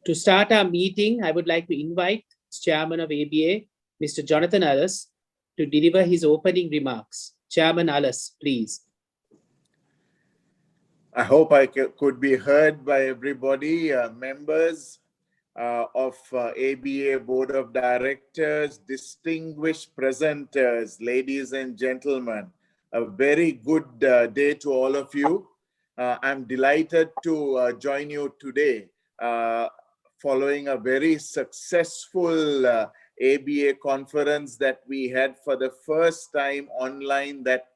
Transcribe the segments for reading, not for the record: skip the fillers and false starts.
To start our meeting, I would like to invite Chairman of ABA, Mr. Jonathan Allis, to deliver his opening remarks. Chairman Allis, please. I hope I could be heard by everybody, members of ABA Board of Directors, distinguished presenters, ladies and gentlemen. A very good day to all of you. I'm delighted to join you today following a very successful ABA conference that we had for the first time online that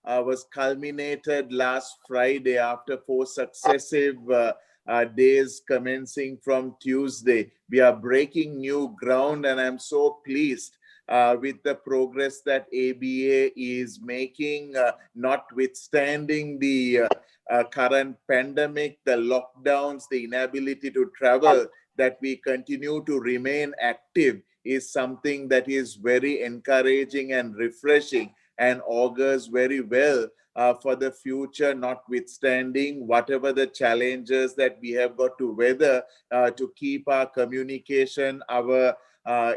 was culminated last Friday after 4 successive days commencing from Tuesday. We are breaking new ground, and I'm so pleased with the progress that ABA is making, notwithstanding the current pandemic, the lockdowns, the inability to travel, that we continue to remain active is something that is very encouraging and refreshing and augurs very well for the future, notwithstanding whatever the challenges that we have got to weather to keep our communication, our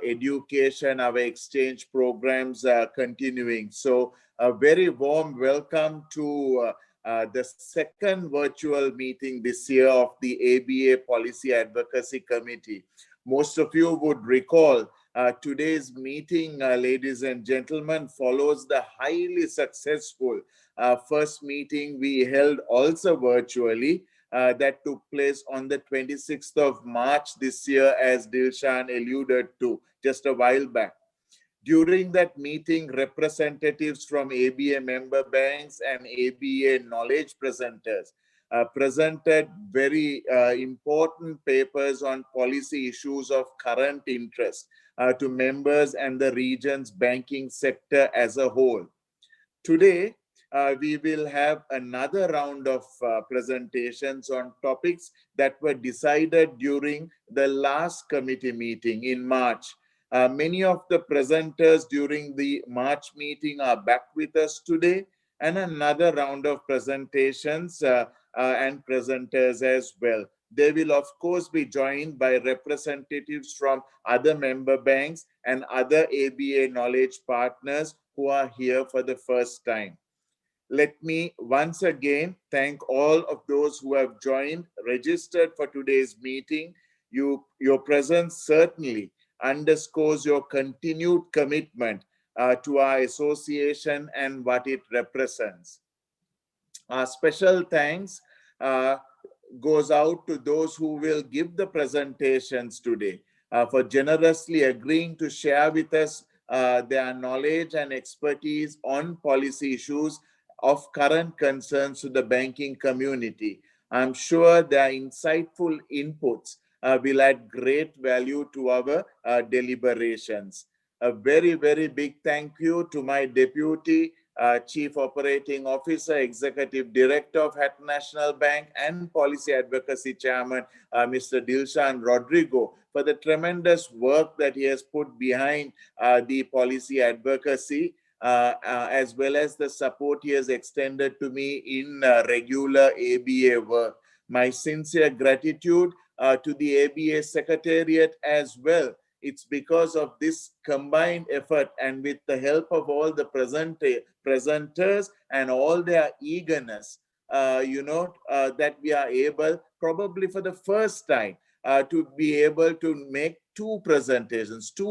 education, our exchange programs continuing. So a very warm welcome to the second virtual meeting this year of the ABA Policy Advocacy Committee. Most of you would recall today's meeting, ladies and gentlemen, follows the highly successful first meeting we held also virtually that took place on the 26th of March this year, as Dilshan alluded to just a while back. During that meeting, representatives from ABA member banks and ABA knowledge presenters presented very important papers on policy issues of current interest to members and the region's banking sector as a whole. Today, we will have another round of presentations on topics that were decided during the last committee meeting in March. Many of the presenters during the March meeting are back with us today, and another round of presentations and presenters as well. They will, of course, be joined by representatives from other member banks and other ABA knowledge partners who are here for the first time. Let me once again thank all of those who have joined, registered for today's meeting. Your presence certainly underscores your continued commitment to our association and what it represents. Our special thanks goes out to those who will give the presentations today for generously agreeing to share with us their knowledge and expertise on policy issues of current concerns to the banking community. I'm sure their insightful inputs will add great value to our deliberations. A very, very big thank you to my Deputy Chief Operating Officer, Executive Director of Hatton National Bank and Policy Advocacy Chairman, Mr. Dilshan Rodrigo, for the tremendous work that he has put behind the policy advocacy, as well as the support he has extended to me in regular ABA work. My sincere gratitude to the ABA Secretariat as well. It's because of this combined effort and with the help of all the presenters and all their eagerness, that we are able, probably for the first time, to be able to make two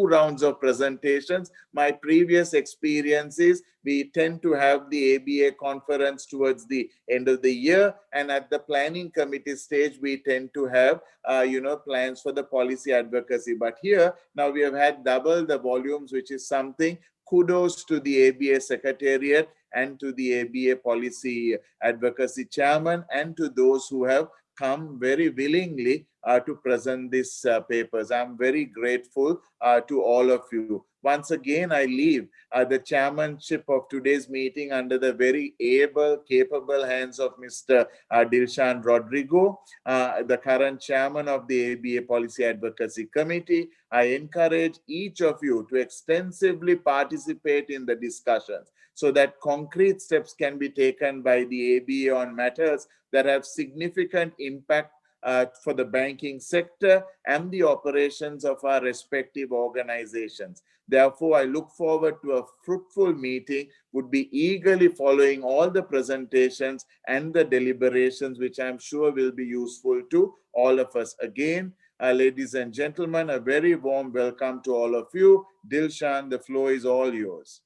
rounds of presentations. My previous experiences, we tend to have the ABA conference towards the end of the year, and at the planning committee stage, we tend to have, plans for the policy advocacy. But here, now we have had double the volumes, which is something. Kudos to the ABA Secretariat and to the ABA Policy Advocacy Chairman and to those who have come very willingly to present these papers. I'm very grateful to all of you. Once again, I leave the chairmanship of today's meeting under the very able, capable hands of Mr. Dilshan Rodrigo, the current chairman of the ABA Policy Advocacy Committee. I encourage each of you to extensively participate in the discussions so that concrete steps can be taken by the ABA on matters that have significant impact for the banking sector and the operations of our respective organizations. Therefore, I look forward to a fruitful meeting, would be eagerly following all the presentations and the deliberations, which I'm sure will be useful to all of us. Again, ladies and gentlemen, a very warm welcome to all of you. Dilshan, the floor is all yours.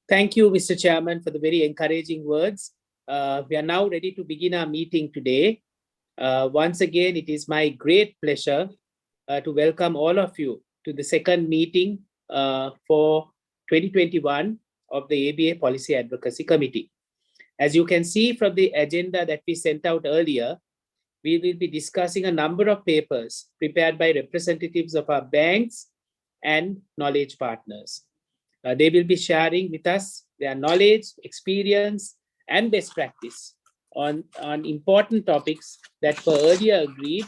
Thank you, Mr. Chairman, for the very encouraging words. We are now ready to begin our meeting today. Once again, it is my great pleasure to welcome all of you to the second meeting for 2021 of the ABA Policy Advocacy Committee. As you can see from the agenda that we sent out earlier, we will be discussing a number of papers prepared by representatives of our banks and knowledge partners. They will be sharing with us their knowledge, experience, and best practice on important topics that were earlier agreed.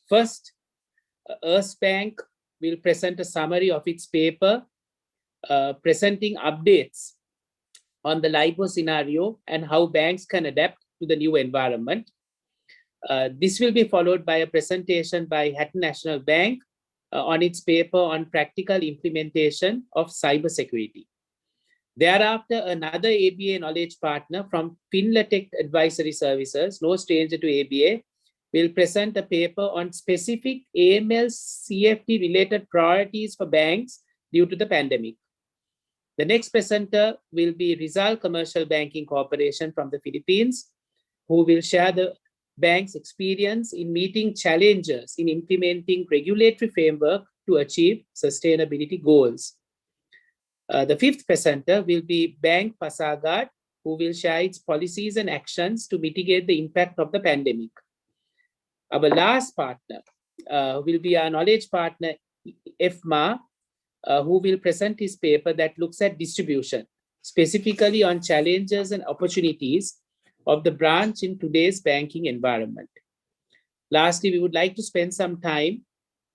First, Erste Bank will present a summary of its paper, presenting updates on the LIBOR scenario and how banks can adapt to the new environment. This will be followed by a presentation by Hatton National Bank on its paper on practical implementation of cybersecurity. Thereafter, another ABA knowledge partner from Fintelekt Advisory Services, no stranger to ABA, will present a paper on specific AML CFT-related priorities for banks due to the pandemic. The next presenter will be Rizal Commercial Banking Corporation from the Philippines, who will share the bank's experience in meeting challenges in implementing regulatory framework to achieve sustainability goals. The fifth presenter will be Bank Pasargad, who will share its policies and actions to mitigate the impact of the pandemic. Our last partner will be our knowledge partner, FMA, who will present his paper that looks at distribution, specifically on challenges and opportunities of the branch in today's banking environment. Lastly, we would like to spend some time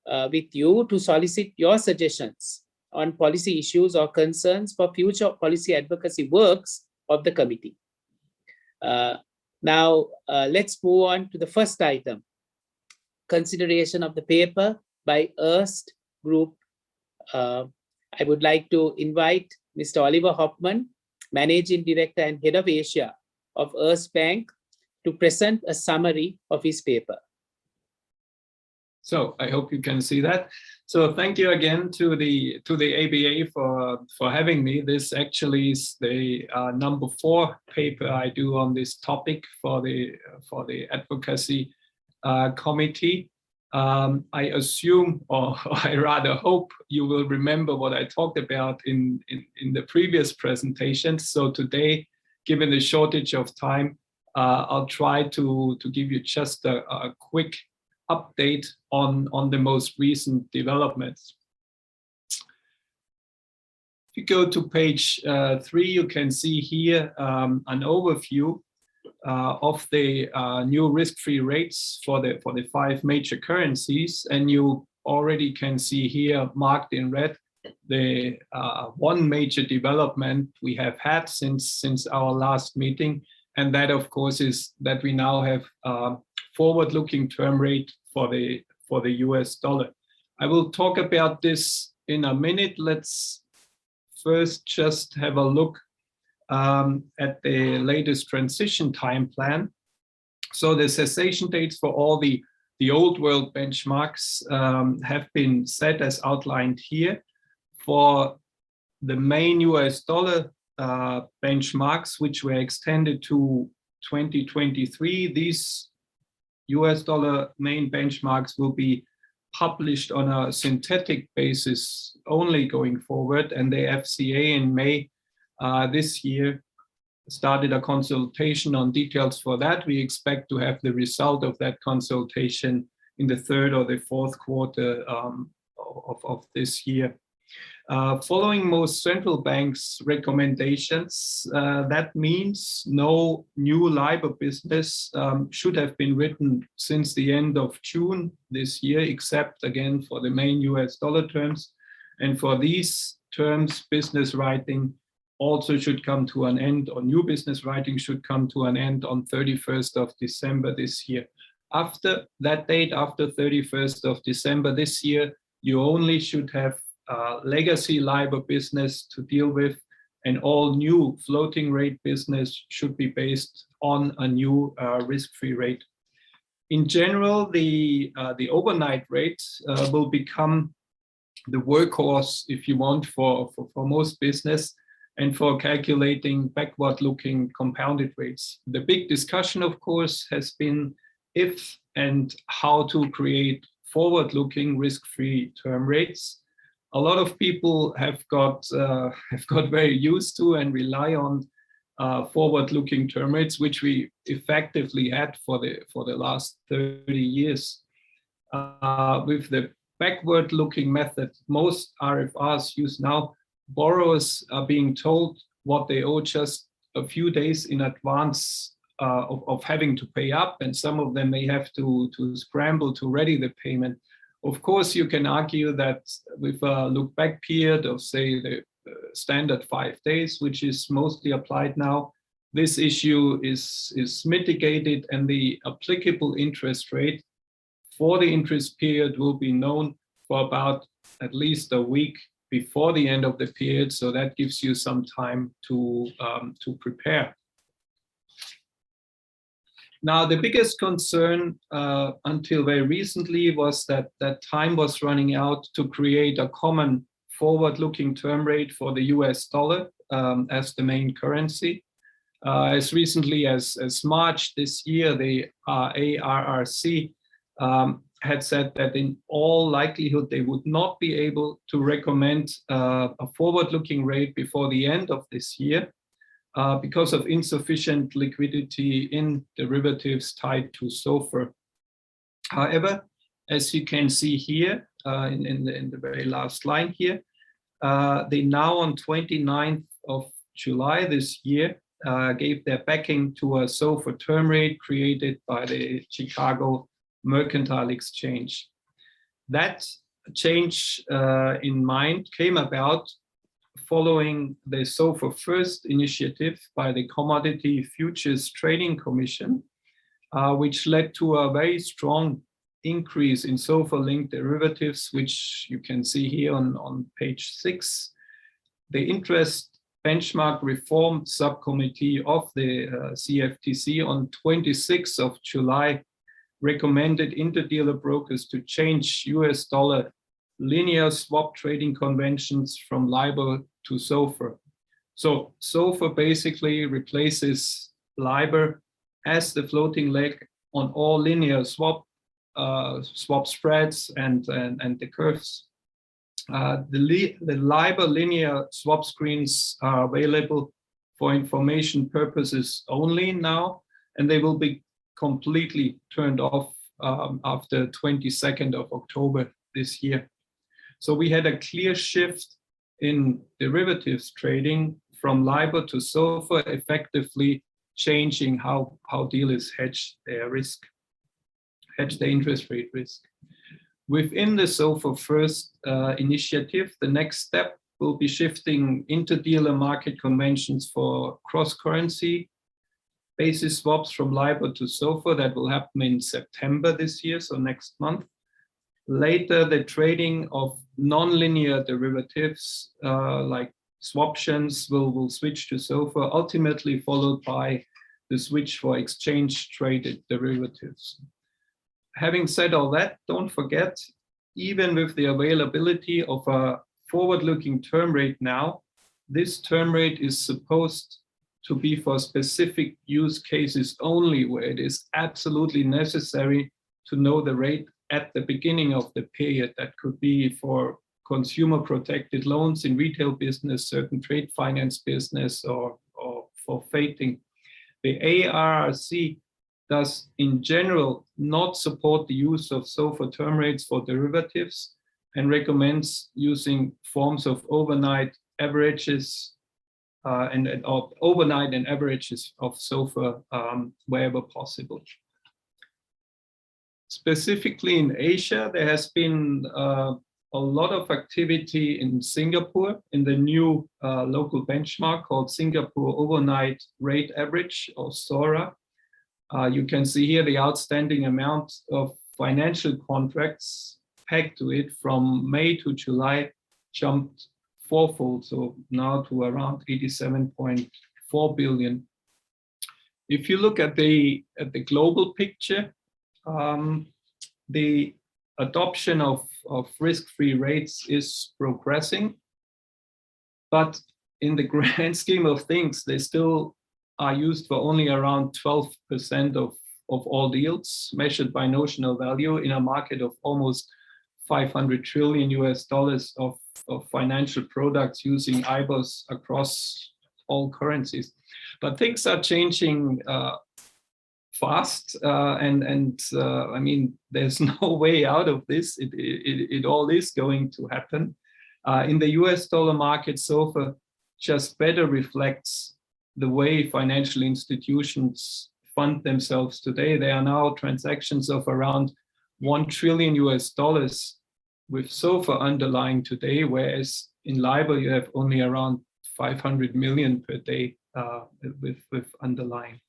with you to solicit your suggestions on policy issues or concerns for future policy advocacy works of the committee. Now, let's move on to the first item, consideration of the paper by Erste Group. I would like to invite Mr. Oliver Hoffmann, Managing Director and Head of Asia of Erste Bank, to present a summary of his paper. So I hope you can see that. So thank you again to the ABA for having me. This actually is the number 4 paper I do on this topic for the advocacy committee. I assume, or I rather hope, you will remember what I talked about in the previous presentation. So today, given the shortage of time, I'll try to give you just a quick update on the most recent developments. If you go to page 3, you can see here an overview of the new risk-free rates for the 5 major currencies, and you already can see here marked in red the one major development we have had since our last meeting, and that of course is that we now have forward-looking term rate for the US dollar. I will talk about this in a minute. Let's first just have a look at the latest transition time plan. So the cessation dates for all the old world benchmarks have been set as outlined here. For the main US dollar benchmarks, which were extended to 2023, these US dollar main benchmarks will be published on a synthetic basis only going forward, and the FCA in May this year started a consultation on details for that. We expect to have the result of that consultation in the 3rd or the 4th quarter of this year. Following most central banks' recommendations, that means no new LIBOR business should have been written since the end of June this year, except again for the main US dollar terms. And for these terms, business writing also should come to an end, or new business writing should come to an end on 31st of December this year. After that date, after 31st of December this year, you only should have legacy LIBOR business to deal with, and all new floating rate business should be based on a new risk-free rate. In general, the overnight rate will become the workhorse, if you want, for most business and for calculating backward-looking compounded rates. The big discussion, of course, has been if and how to create forward-looking risk-free term rates. A lot of people have got very used to and rely on forward-looking term rates, which we effectively had for the last 30 years. With the backward-looking method, most RFRs use now, borrowers are being told what they owe just a few days in advance of having to pay up, and some of them may have to scramble to ready the payment. Of course, you can argue that with a look-back period of, say, the standard 5 days, which is mostly applied now, this issue is mitigated, and the applicable interest rate for the interest period will be known for about at least a week before the end of the period. So that gives you some time to prepare. Now, the biggest concern until very recently was that time was running out to create a common forward-looking term rate for the US dollar as the main currency. As recently as March this year, the ARRC had said that in all likelihood they would not be able to recommend a forward-looking rate before the end of this year because of insufficient liquidity in derivatives tied to SOFR. However, as you can see here in the very last line here, they now on 29th of July this year gave their backing to a SOFR term rate created by the Chicago Mercantile Exchange. That change in mind came about following the SOFR First initiative by the Commodity Futures Trading Commission, which led to a very strong increase in SOFR-linked derivatives, which you can see here on page 6. The Interest Benchmark Reform Subcommittee of the CFTC on 26th of July recommended interdealer brokers to change US dollar linear swap trading conventions from LIBOR to SOFR. So SOFR basically replaces LIBOR as the floating leg on all linear swap spreads and the curves. The LIBOR linear swap screens are available for information purposes only now, and they will be completely turned off after 22nd of October this year. So we had a clear shift in derivatives trading from LIBOR to SOFR, effectively changing how dealers hedge their risk, hedge the interest rate risk. Within the SOFR First initiative, the next step will be shifting interdealer market conventions for cross-currency basis swaps from LIBOR to SOFR. That will happen in September this year, so next month. Later, the trading of non-linear derivatives like swaptions will switch to SOFR, ultimately followed by the switch for exchange-traded derivatives. Having said all that, don't forget, even with the availability of a forward-looking term rate now, this term rate is supposed to be for specific use cases only, where it is absolutely necessary to know the rate at the beginning of the period. That could be for consumer protected loans in retail business, certain trade finance business, or for fating. The ARRC does in general not support the use of SOFR term rates for derivatives and recommends using forms of overnight averages and averages of SOFR wherever possible. Specifically in Asia, there has been a lot of activity in Singapore in the new local benchmark called Singapore Overnight Rate Average, or SORA. You can see here the outstanding amount of financial contracts pegged to it from May to July jumped fourfold, so now to around 87.4 billion. If you look at the global picture, the adoption of risk-free rates is progressing, but in the grand scheme of things, they still are used for only around 12% of all deals measured by notional value in a market of almost $500 trillion of financial products using IBORs across all currencies. But things are changing fast, and I mean, there's no way out of this. It all is going to happen. In the US dollar market, SOFR just better reflects the way financial institutions fund themselves today. There are now transactions of around $1 trillion with SOFR underlying today, whereas in LIBOR you have only around 500 million per day with underlying.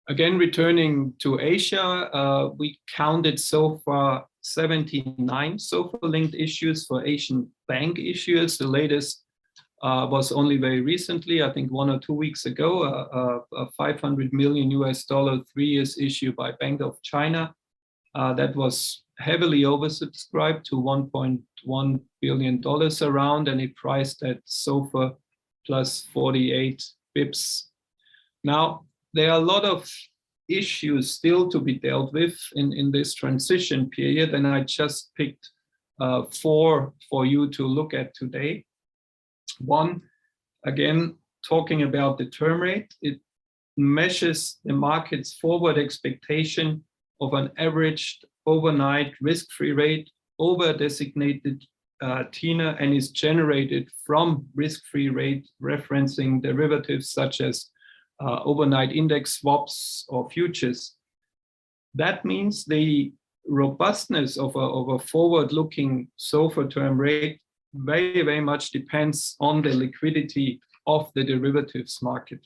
Again, returning to Asia, we counted so far 79 SOFR-linked issues for Asian bank issuers. The latest was only very recently, I think 1 or 2 weeks ago, a $500 million 3-year issue by Bank of China. That was heavily oversubscribed to $1.1 billion around, and it priced at SOFR plus 48 bips. Now, there are a lot of issues still to be dealt with in this transition period, and I just picked 4 for you to look at today. One, again, talking about the term rate, it measures the market's forward expectation of an averaged overnight risk-free rate over a designated tenor and is generated from risk-free rate referencing derivatives such as overnight index swaps or futures. That means the robustness of a forward-looking SOFR term rate very, very much depends on the liquidity of the derivatives market.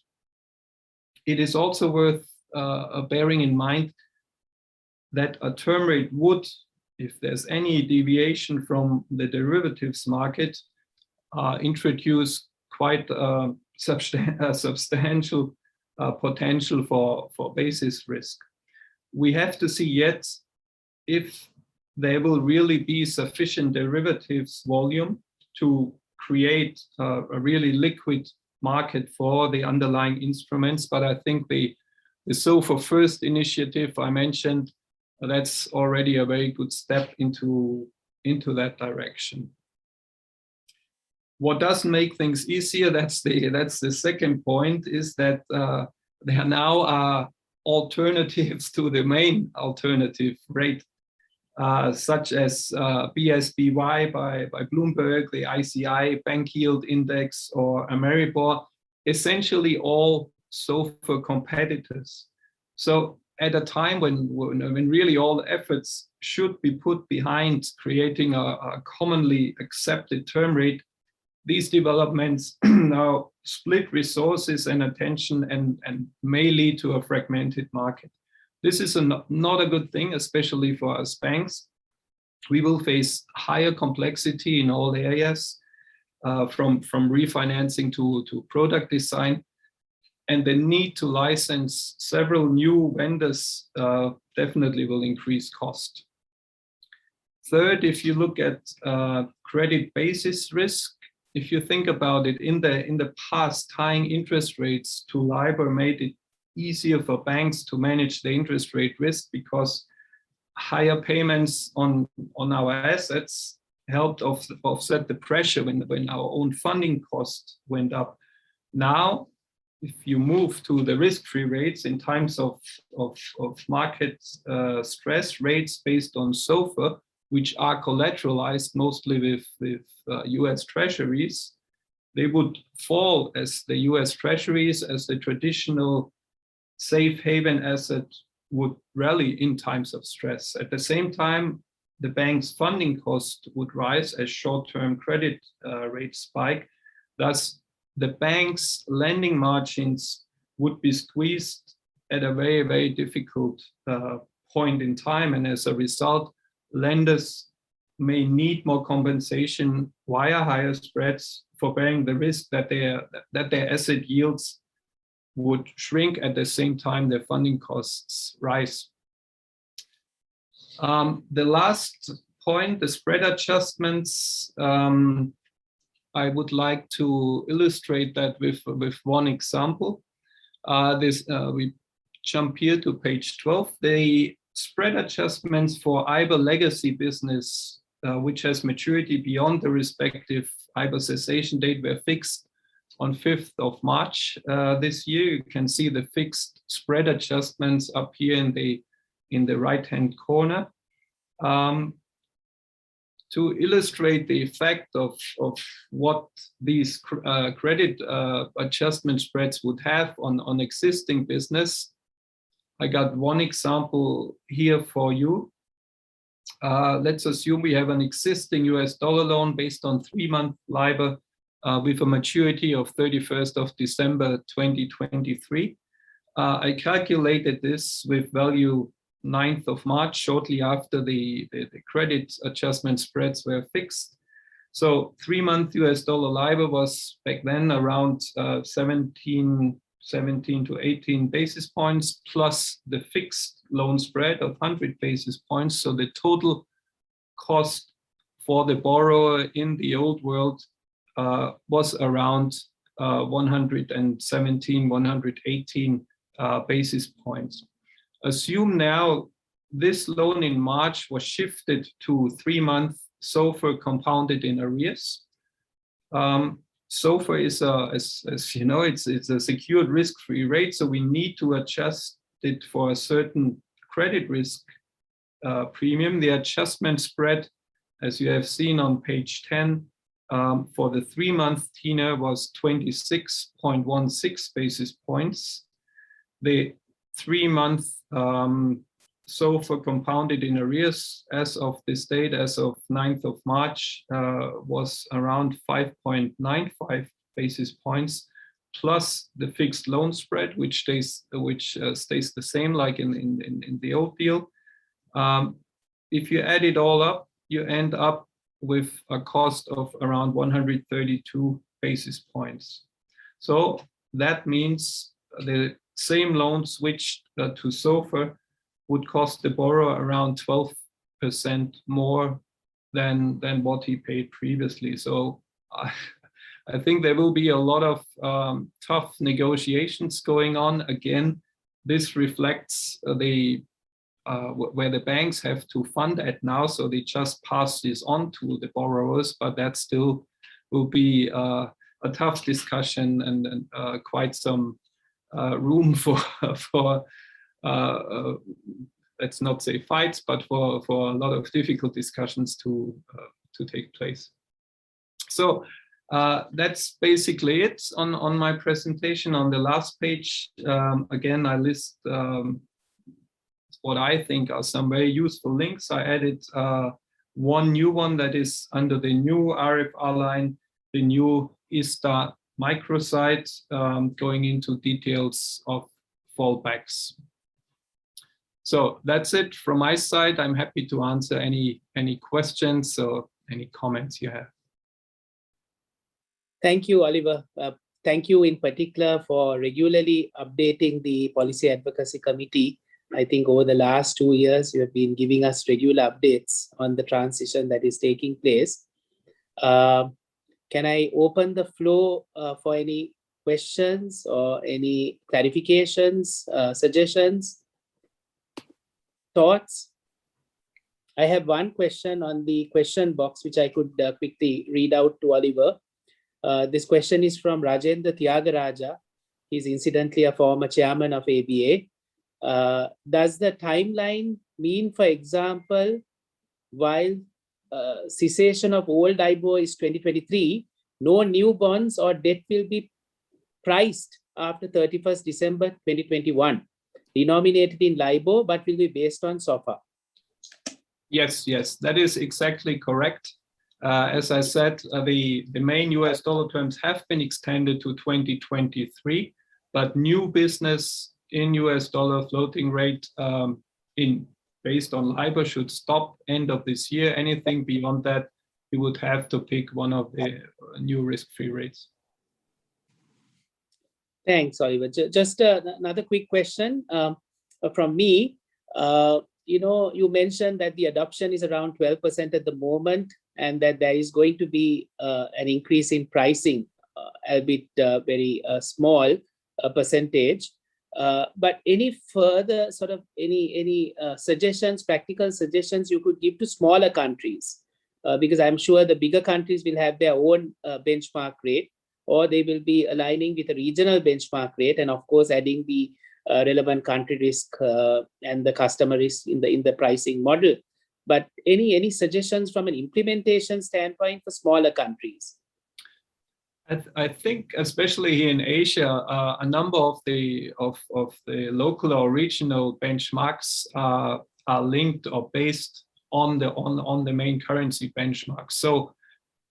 It is also worth bearing in mind that a term rate would, if there's any deviation from the derivatives market, introduce quite a substantial potential for basis risk. We have to see yet if there will really be sufficient derivatives volume to create a really liquid market for the underlying instruments. But I think the SOFR First initiative I mentioned, that's already a very good step into that direction. What does make things easier, that's the second point, is that there are now alternatives to the main alternative rate, such as BSBY by Bloomberg, the ICI Bank Yield Index, or Ameribor, essentially all SOFR competitors. So at a time when really all efforts should be put behind creating a commonly accepted term rate, these developments now split resources and attention and may lead to a fragmented market. This is not a good thing, especially for us banks. We will face higher complexity in all areas, from refinancing to product design, and the need to license several new vendors definitely will increase cost. Third, if you look at credit basis risk, if you think about it, in the past, tying interest rates to LIBOR made it easier for banks to manage the interest rate risk because higher payments on our assets helped offset the pressure when our own funding cost went up. Now, if you move to the risk-free rates in times of market stress, rates based on SOFR, which are collateralized mostly with US treasuries, they would fall as the US treasuries, as the traditional safe haven asset, would rally in times of stress. At the same time, the bank's funding cost would rise as short-term credit rates spike. Thus, the bank's lending margins would be squeezed at a very, very difficult point in time. And as a result, lenders may need more compensation via higher spreads for bearing the risk that their asset yields would shrink at the same time their funding costs rise. The last point, the spread adjustments, I would like to illustrate that with one example. We jump here to page 12. The spread adjustments for IBOR legacy business, which has maturity beyond the respective IBOR cessation date, were fixed on 5th of March this year. You can see the fixed spread adjustments up here in the right-hand corner. To illustrate the effect of what these credit adjustment spreads would have on existing business, I got one example here for you. Let's assume we have an existing US dollar loan based on 3-month LIBOR with a maturity of 31st of December 2023. I calculated this with value 9th of March, shortly after the credit adjustment spreads were fixed. So 3-month US dollar LIBOR was back then around 17 to 18 basis points plus the fixed loan spread of 100 basis points. So the total cost for the borrower in the old world was around 117, 118 basis points. Assume now this loan in March was shifted to 3-month SOFR compounded in arrears. SOFR is, as you know, it's a secured risk-free rate, so we need to adjust it for a certain credit risk premium. The adjustment spread, as you have seen on page 10, for the 3-month tenor was 26.16 basis points. The 3-month SOFR compounded in arrears as of this date, as of 9th of March, was around 5.95 basis points, plus the fixed loan spread, which stays the same like in the old deal. If you add it all up, you end up with a cost of around 132 basis points. So that means the same loan switched to SOFR would cost the borrower around 12% more than what he paid previously. So I think there will be a lot of tough negotiations going on. Again, this reflects where the banks have to fund at now, so they just pass this on to the borrowers, but that still will be a tough discussion and quite some room for let's not say fights, but for a lot of difficult discussions to take place. So that's basically it on my presentation. On the last page, again, I list what I think are some very useful links. I added one new one that is under the new RFR line, the new ISTA microsite, going into details of fallbacks. So that's it from my side. I'm happy to answer any questions or any comments you have. Thank you, Oliver. Thank you in particular for regularly updating the Policy Advocacy Committee. I think over the last 2 years, you have been giving us regular updates on the transition that is taking place. Can I open the floor for any questions or any clarifications, suggestions, thoughts? I have one question on the question box, which I could quickly read out to Oliver. This question is from Rajendra Tyagaraja. He's incidentally a former chairman of ABA. Does the timeline mean, for example, while cessation of old IBOR is 2023, no new bonds or debt will be priced after 31st December 2021, denominated in LIBOR, but will be based on SOFR? Yes, that is exactly correct. As I said, the main US dollar terms have been extended to 2023, but new business in US dollar floating rate based on LIBOR should stop end of this year. Anything beyond that, you would have to pick one of the new risk-free rates. Thanks, Oliver. Just another quick question from me. You mentioned that the adoption is around 12% at the moment, and that there is going to be an increase in pricing, albeit very small percentage. But any further sort of any suggestions, practical suggestions you could give to smaller countries? Because I'm sure the bigger countries will have their own benchmark rate, or they will be aligning with a regional benchmark rate, and of course adding the relevant country risk and the customer risk in the pricing model. But any suggestions from an implementation standpoint for smaller countries? I think, especially here in Asia, a number of the local or regional benchmarks are linked or based on the main currency benchmark. So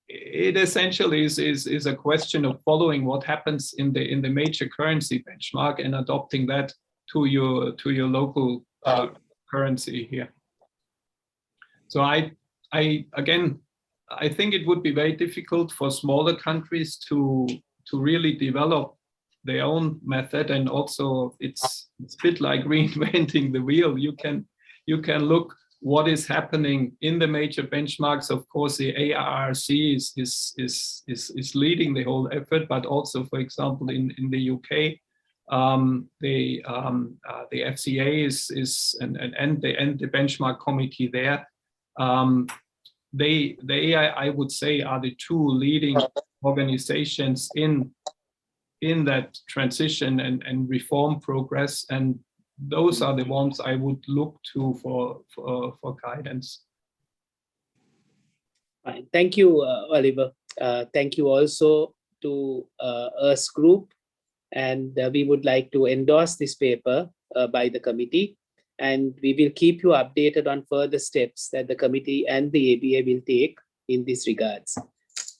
it essentially is a question of following what happens in the major currency benchmark and adopting that to your local currency here. So I think it would be very difficult for smaller countries to really develop their own method, and also it's a bit like reinventing the wheel. You can look what is happening in the major benchmarks. Of course, the ARRC is leading the whole effort, but also, for example, in the UK, the FCA is and the benchmark committee there. They I would say are the two leading organizations in that transition and reform progress, and those are the ones I would look to for guidance. Fine. Thank you, Oliver. Thank you also to Erste Group, and we would like to endorse this paper by the committee, and we will keep you updated on further steps that the committee and the ABA will take in this regards.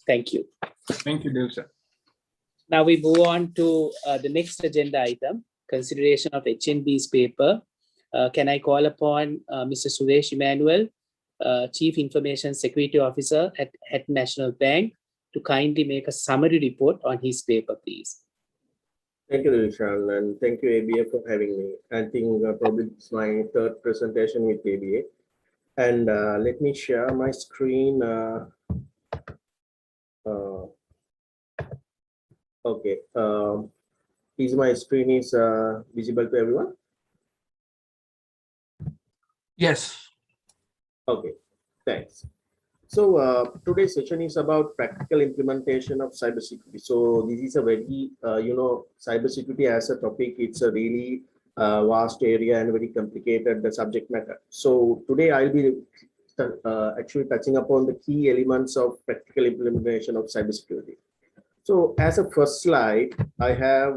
Thank you. Thank you, Dilshan. Now we move on to the next agenda item, consideration of HNB's paper. Can I call upon Mr. Suresh Emmanuel, Chief Information Security Officer at Hatton National Bank, to kindly make a summary report on his paper, please. Thank you, Dilshan, and thank you, ABA, for having me. I think probably it's my third presentation with ABA. And let me share my screen. Okay. Is my screen visible to everyone? Yes. Okay, thanks. So today's session is about practical implementation of cybersecurity. So this is a very, cybersecurity as a topic, it's a really vast area and very complicated subject matter. So today I'll be actually touching upon the key elements of practical implementation of cybersecurity. So as a first slide, I have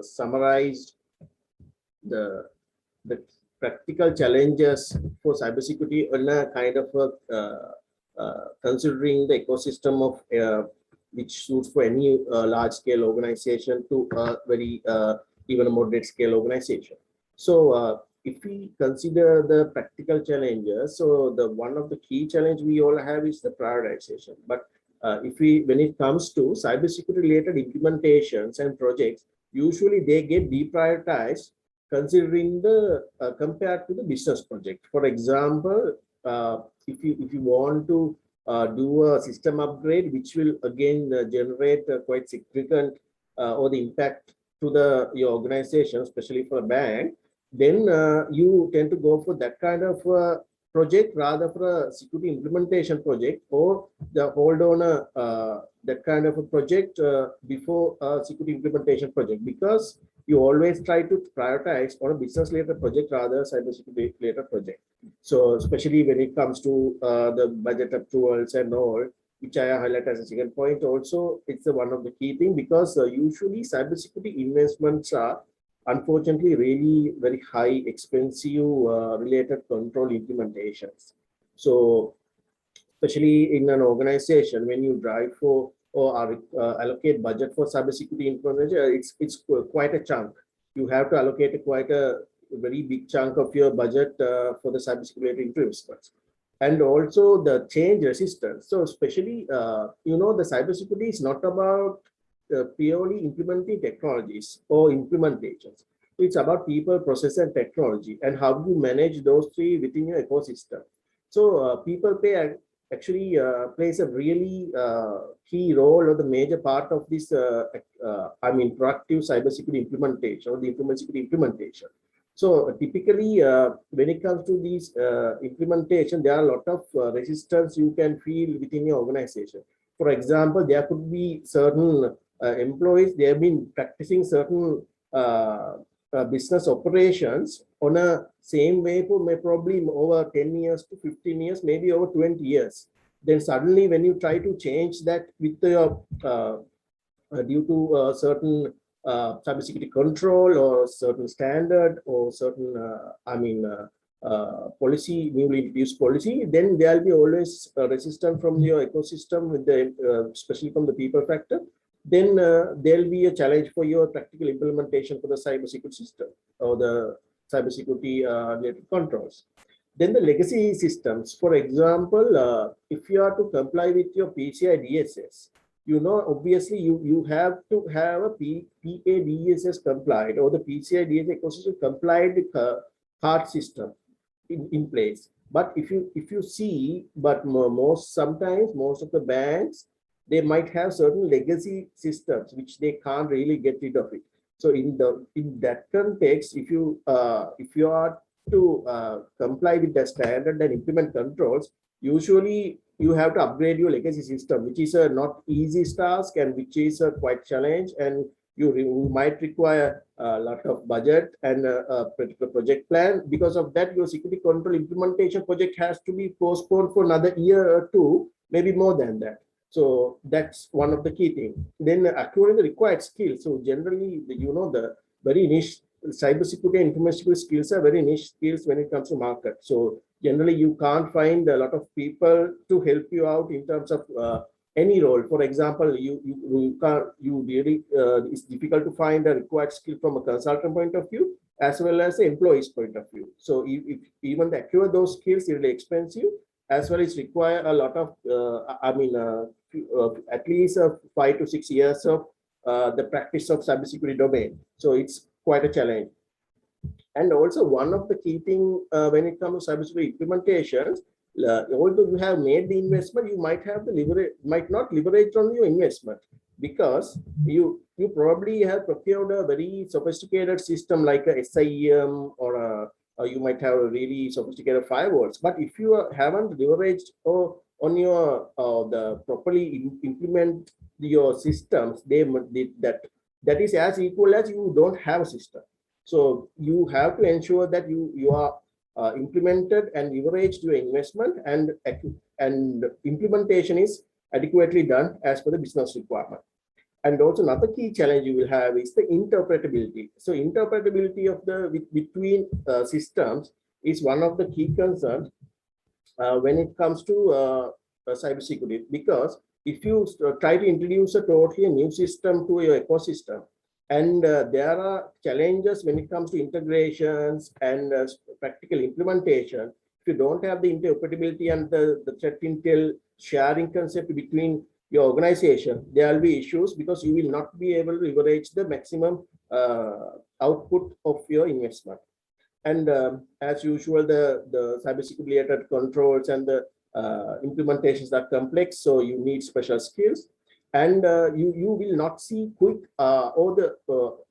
summarized the practical challenges for cybersecurity on a kind of considering the ecosystem of which suits for any large-scale organization to a very even a moderate-scale organization. So if we consider the practical challenges, so the one of the key challenge we all have is the prioritization. But when it comes to cybersecurity-related implementations and projects, usually they get deprioritized considering the compared to the business project. For example, if you want to do a system upgrade, which will again generate quite significant or the impact to your organization, especially for a bank, then you tend to go for that kind of project rather for a security implementation project, or hold on that kind of a project before a security implementation project, because you always try to prioritize on a business related project rather cybersecurity related project. So especially when it comes to the budget approvals and all, which I highlight as a second point also, it's one of the key things, because usually cybersecurity investments are unfortunately really very high, expensive related control implementations. So especially in an organization, when you drive for or allocate budget for cybersecurity infrastructure, it's quite a chunk. You have to allocate quite a very big chunk of your budget for the cybersecurity investments. And also the change resistance. So especially, you know, the cybersecurity is not about purely implementing technologies or implementations. It's about people, process, and technology, and how you manage those three within your ecosystem. So people actually plays a really key role or the major part of this, proactive cybersecurity implementation or the cybersecurity implementation. So typically, when it comes to these implementation, there are a lot of resistance you can feel within your organization. For example, there could be certain employees, they have been practicing certain business operations on a same way for probably over 10 years to 15 years, maybe over 20 years. Then suddenly when you try to change that with your due to certain cybersecurity control or certain standard or certain policy, newly introduced policy, then there will be always resistance from your ecosystem with the especially from the people factor. Then there'll be a challenge for your practical implementation for the cybersecurity system or the cybersecurity related controls. Then the legacy systems, for example, if you are to comply with your PCI DSS, you know, obviously you have to have a PA DSS complied or the PCI DSS ecosystem complied card system in place. But if you see, but sometimes most of the banks, they might have certain legacy systems which they can't really get rid of it. So in that context, if you are to comply with the standard and implement controls, usually you have to upgrade your legacy system, which is a not easy task and which is a quite challenge, and you might require a lot of budget and a particular project plan. Because of that, your security control implementation project has to be postponed for another year or two, maybe more than that. So that's one of the key things. Then acquiring the required skills. So generally, you know, the very niche cybersecurity and information security skills are very niche skills when it comes to market. So generally, you can't find a lot of people to help you out in terms of any role. For example, it's difficult to find a required skill from a consultant point of view as well as the employee's point of view. So if even to acquire those skills is really expensive, as well as require a lot of at least 5 to 6 years of the practice of cybersecurity domain. So it's quite a challenge. And also one of the key things when it comes to cybersecurity implementations, although you have made the investment, you might have the might not leverage on your investment, because you probably have procured a very sophisticated system like a SIEM or you might have a really sophisticated firewalls. But if you haven't leveraged on your the properly implement your systems, that is as equal as you don't have a system. So you have to ensure that you are implemented and leveraged your investment, and implementation is adequately done as per the business requirement. And also another key challenge you will have is the interpretability. So interpretability of between systems is one of the key concerns when it comes to cybersecurity, because if you try to introduce a totally new system to your ecosystem, and there are challenges when it comes to integrations and practical implementation, if you don't have the interoperability and the threat intel sharing concept between your organization, there will be issues because you will not be able to leverage the maximum output of your investment. And as usual, the cybersecurity related controls and the implementations are complex, so you need special skills. And you will not see quick or the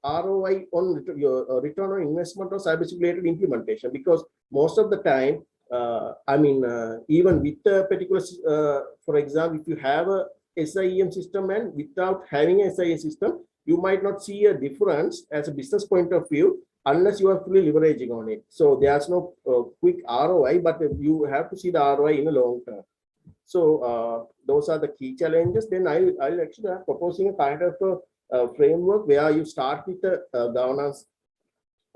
ROI on your return on investment or cybersecurity related implementation, because most of the time, even with a particular, for example, if you have a SIEM system and without having a SIEM system, you might not see a difference as a business point of view unless you are fully leveraging on it. So there's no quick ROI, but you have to see the ROI in the long term. So those are the key challenges. Then I'll actually proposing a kind of a framework where you start with the governance,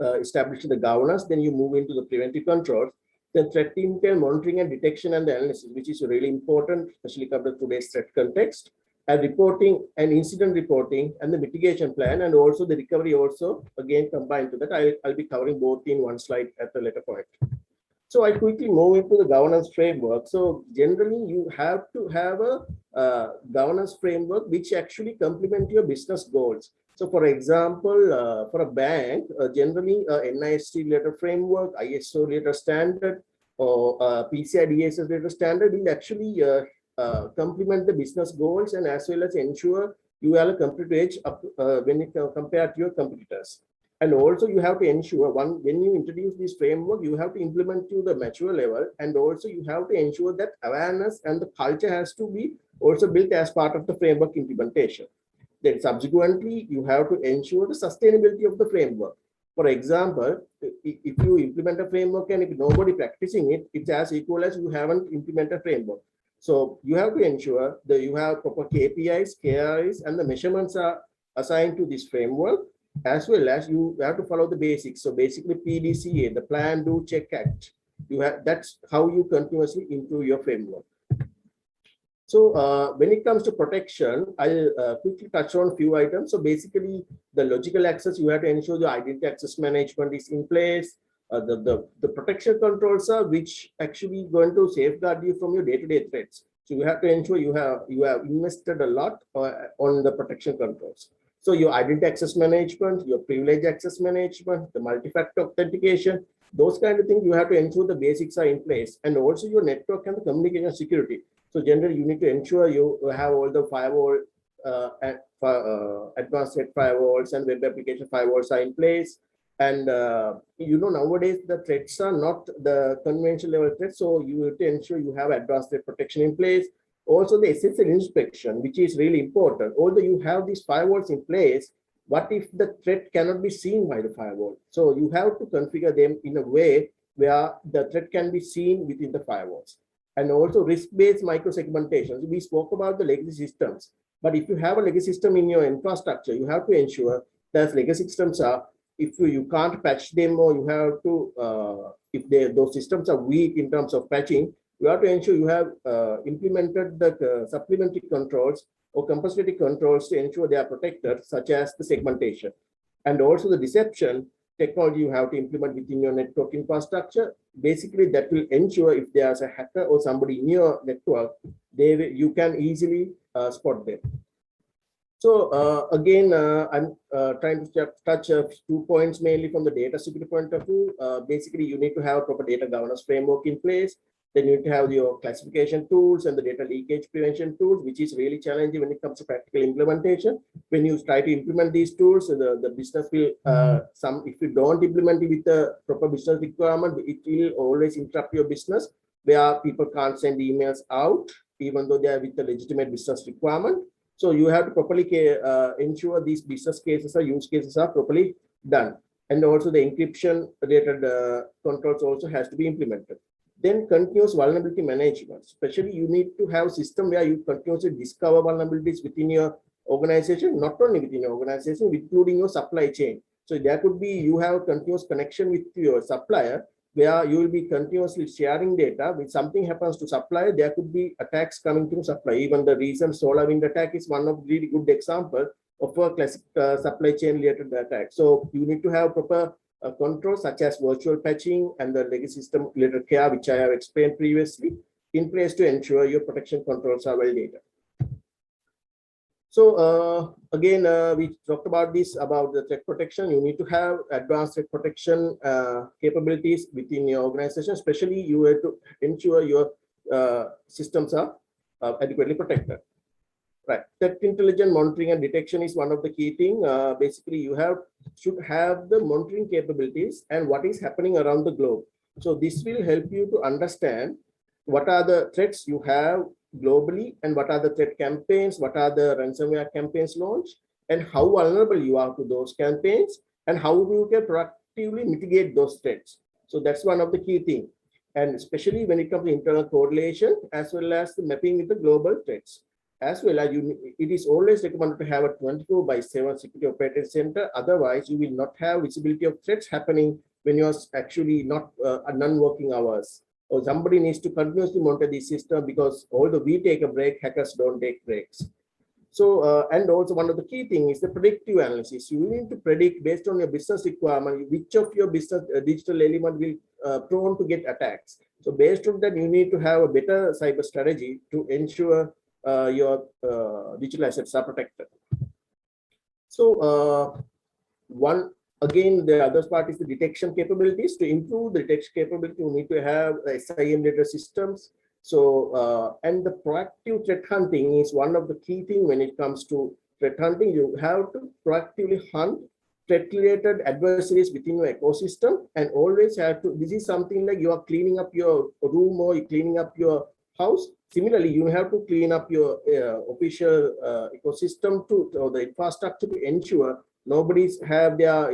establishing the governance, then you move into the preventive controls. Then threat intel monitoring and detection and analysis, which is really important, especially compared to today's threat context, and reporting and incident reporting and the mitigation plan, and also the recovery also again combined to that. I'll be covering both in one slide at a later point. So I quickly move into the governance framework. So generally you have to have a governance framework which actually complement your business goals. So for example, for a bank, generally NIST related framework, ISO related standard, or PCI DSS related standard will actually complement the business goals and as well as ensure you have a competitive edge up, when you compare to your competitors. And also you have to ensure when you introduce this framework, you have to implement to the mature level, and also you have to ensure that awareness and the culture has to be also built as part of the framework implementation. Then subsequently, you have to ensure the sustainability of the framework. For example, if you implement a framework and if nobody practicing it, it's as equal as you haven't implemented a framework. So you have to ensure that you have proper KPIs, KRIs, and the measurements are assigned to this framework, as well as you have to follow the basics. So basically PDCA, the plan, do, check, act. That's how you continuously improve your framework. So when it comes to protection, I'll quickly touch on a few items. So basically the logical access, you have to ensure the identity access management is in place. The protection controls are which actually going to safeguard you from your day-to-day threats. So you have to ensure you have invested a lot on the protection controls. So your identity access management, your privilege access management, the multi-factor authentication, those kind of things, you have to ensure the basics are in place, and also your network and the communication security. So generally, you need to ensure you have all the firewall, advanced net firewalls and web application firewalls are in place. And nowadays the threats are not the conventional level threats, so you have to ensure you have advanced threat protection in place. Also the SSL inspection, which is really important. Although you have these firewalls in place, what if the threat cannot be seen by the firewall? So you have to configure them in a way where the threat can be seen within the firewalls. And also risk-based microsegmentation. We spoke about the legacy systems, but if you have a legacy system in your infrastructure, you have to ensure that legacy systems are, if you can't patch them, or you have to, if those systems are weak in terms of patching, you have to ensure you have implemented the supplementary controls or compensatory controls to ensure they are protected, such as the segmentation. And also the deception technology you have to implement within your network infrastructure. Basically, that will ensure if there's a hacker or somebody in your network, you can easily spot them. So again, I'm trying to touch 2 points mainly from the data security point of view. Basically, you need to have a proper data governance framework in place. Then you need to have your classification tools and the data leakage prevention tools, which is really challenging when it comes to practical implementation. When you try to implement these tools, the business will, if you don't implement it with the proper business requirement, it will always interrupt your business, where people can't send emails out, even though they are with the legitimate business requirement. So you have to properly ensure these business cases or use cases are properly done. And also the encryption related controls also has to be implemented. Then continuous vulnerability management, especially you need to have a system where you continuously discover vulnerabilities within your organization, not only within your organization, including your supply chain. So there could be, you have continuous connection with your supplier, where you will be continuously sharing data. When something happens to supplier, there could be attacks coming to supply. Even the recent SolarWind attack is one of really good example of a classic supply chain related attack. So you need to have proper controls such as virtual patching and the legacy system related care, which I have explained previously, in place to ensure your protection controls are validated. So again, we talked about this, about the threat protection. You need to have advanced threat protection capabilities within your organization, especially you have to ensure your systems are adequately protected. Right. Threat intelligence monitoring and detection is one of the key things. Basically, you should have the monitoring capabilities and what is happening around the globe. So this will help you to understand what are the threats you have globally and what are the threat campaigns, what are the ransomware campaigns launched, and how vulnerable you are to those campaigns, and how you can proactively mitigate those threats. So that's one of the key things. And especially when it comes to internal correlation, as well as the mapping with the global threats. As well as it is always recommended to have a 24/7 security operating center. Otherwise, you will not have visibility of threats happening when you're actually not non-working hours, or somebody needs to continuously monitor the system, because although we take a break, hackers don't take breaks. So, and also one of the key things is the predictive analysis. You need to predict based on your business requirement, which of your business digital element will prone to get attacks. So based on that, you need to have a better cyber strategy to ensure your digital assets are protected. So again, the other part is the detection capabilities. To improve the detection capability, you need to have SIM-related systems. So, and the proactive threat hunting is one of the key things when it comes to threat hunting. You have to proactively hunt threat-related adversaries within your ecosystem, and always have to, this is something like you are cleaning up your room or you're cleaning up your house. Similarly, you have to clean up your official ecosystem or the infrastructure to ensure nobody's have their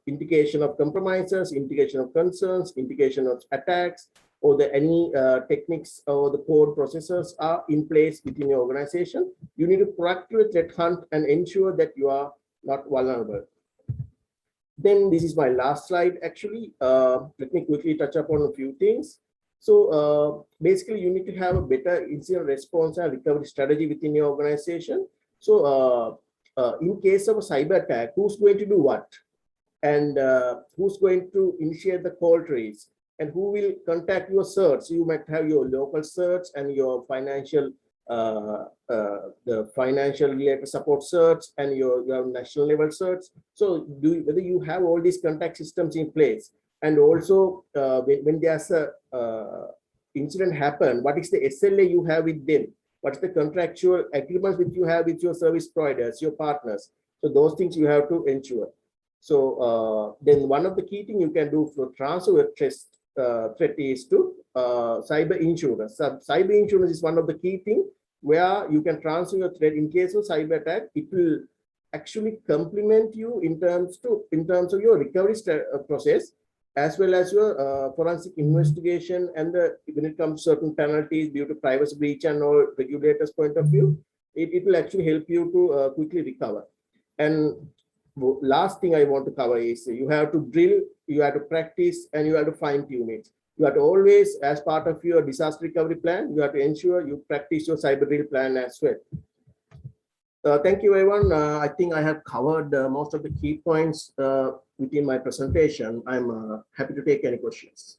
indication of compromises, indication of concerns, indication of attacks, or any techniques or the code processors are in place within your organization. You need to proactively threat hunt and ensure that you are not vulnerable. Then this is my last slide, actually. Let me quickly touch upon a few things. So basically, you need to have a better incident response and recovery strategy within your organization. So in case of a cyber attack, who's going to do what? And who's going to initiate the call trace? And who will contact your certs? You might have your local certs and your financial, the financial related support certs and your national level certs. So whether you have all these contact systems in place, and also when there's a incident happen, what is the SLA you have with them? What's the contractual agreements that you have with your service providers, your partners? So those things you have to ensure. So then one of the key things you can do for transfer threat is to cyber insurance. Cyber insurance is one of the key things where you can transfer your threat in case of cyber attack. It will actually complement you in terms of your recovery process, as well as your forensic investigation, and when it comes to certain penalties due to privacy breach and all regulators' point of view, it will actually help you to quickly recover. And last thing I want to cover is you have to drill, you have to practice, and you have to fine tune it. You have to always, as part of your disaster recovery plan, you have to ensure you practice your cyber drill plan as well. Thank you, everyone. I think I have covered most of the key points within my presentation. I'm happy to take any questions.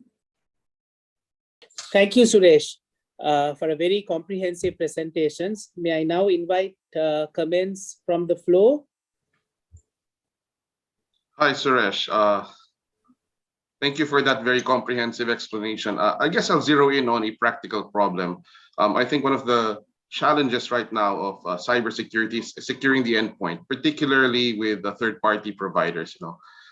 Thank you, Suresh, for a very comprehensive presentations. May I now invite comments from the floor? Hi, Suresh. Thank you for that very comprehensive explanation. I guess I'll zero in on a practical problem. I think one of the challenges right now of cybersecurity is securing the endpoint, particularly with the third-party providers.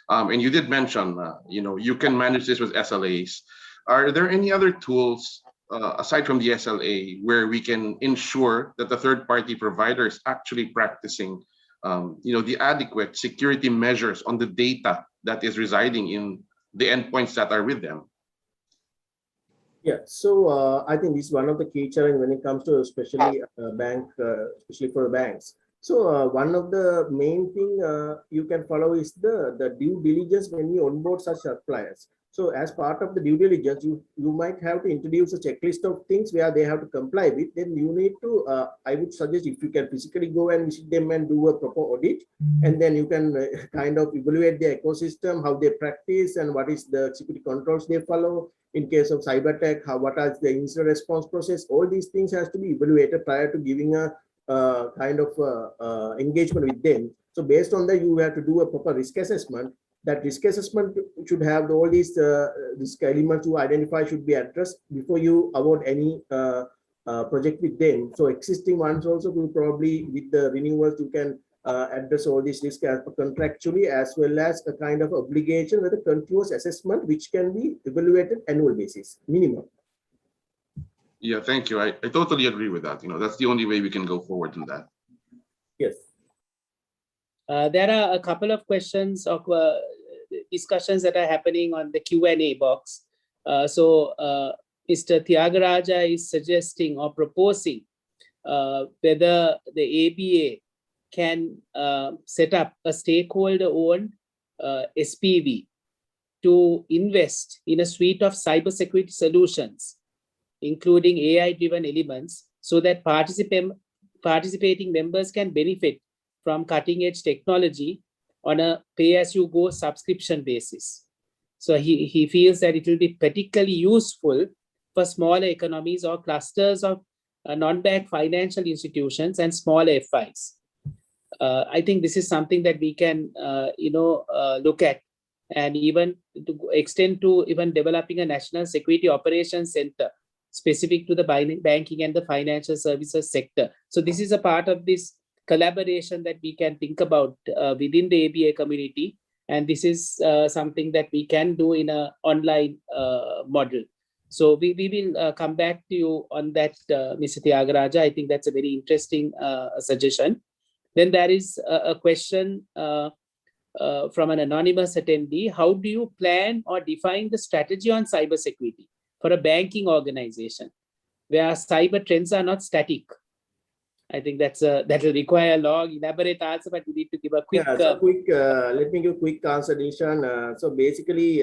And you did mention, you can manage this with SLAs. Are there any other tools aside from the SLA where we can ensure that the third-party provider is actually practicing the adequate security measures on the data that is residing in the endpoints that are with them? Yeah, so I think this is one of the key challenges when it comes to especially especially for banks. So one of the main thing you can follow is the due diligence when you onboard such suppliers. So as part of the due diligence, you might have to introduce a checklist of things where they have to comply with. Then you need to, I would suggest if you can physically go and visit them and do a proper audit, and then you can kind of evaluate their ecosystem, how they practice, and what is the security controls they follow. In case of cyber attack, what is the incident response process? All these things has to be evaluated prior to giving a kind of engagement with them. So based on that, you have to do a proper risk assessment. That risk assessment should have all these risk elements to identify should be addressed before you award any project with them. So existing ones also will probably, with the renewals, you can address all these risks as contractually, as well as a kind of obligation with a continuous assessment, which can be evaluated annual basis, minimum. Yeah, thank you. I totally agree with that. That's the only way we can go forward in that. Yes. There are a couple of questions of discussions that are happening on the Q&A box. So Mr. Thiagaraja is suggesting or proposing whether the ABA can set up a stakeholder-owned SPV to invest in a suite of cybersecurity solutions, including AI-driven elements, so that participating members can benefit from cutting-edge technology on a pay-as-you-go subscription basis. So he feels that it will be particularly useful for smaller economies or clusters of non-bank financial institutions and smaller FIs. I think this is something that we can, look at, and even to extend to even developing a national security operations center specific to the banking and the financial services sector. So this is a part of this collaboration that we can think about within the ABA community. And this is something that we can do in an online model. So we will come back to you on that, Mr. Tyagaraja. I think that's a very interesting suggestion. Then there is a question from an anonymous attendee. How do you plan or define the strategy on cybersecurity for a banking organization where cyber trends are not static? I think that will require a long, elaborate answer, but we need to give a quick. Let me give a quick answer, Dilshan. So basically,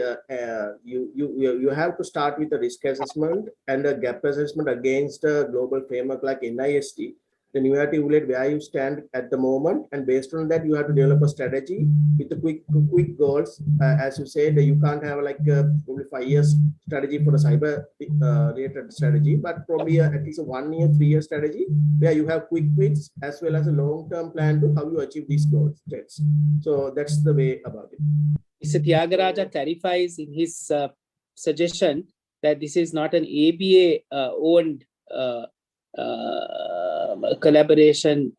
you have to start with a risk assessment and a gap assessment against a global framework like NIST. Then you have to evaluate where you stand at the moment, and based on that, you have to develop a strategy with the quick goals. As you said, you can't have like probably 5 years strategy for a cyber related strategy, but probably at least a 1 year, 3 year strategy where you have quick wins as well as a long-term plan to how you achieve these goals. So that's the way about it. Mr. Tyagaraja clarifies in his suggestion that this is not an ABA owned collaboration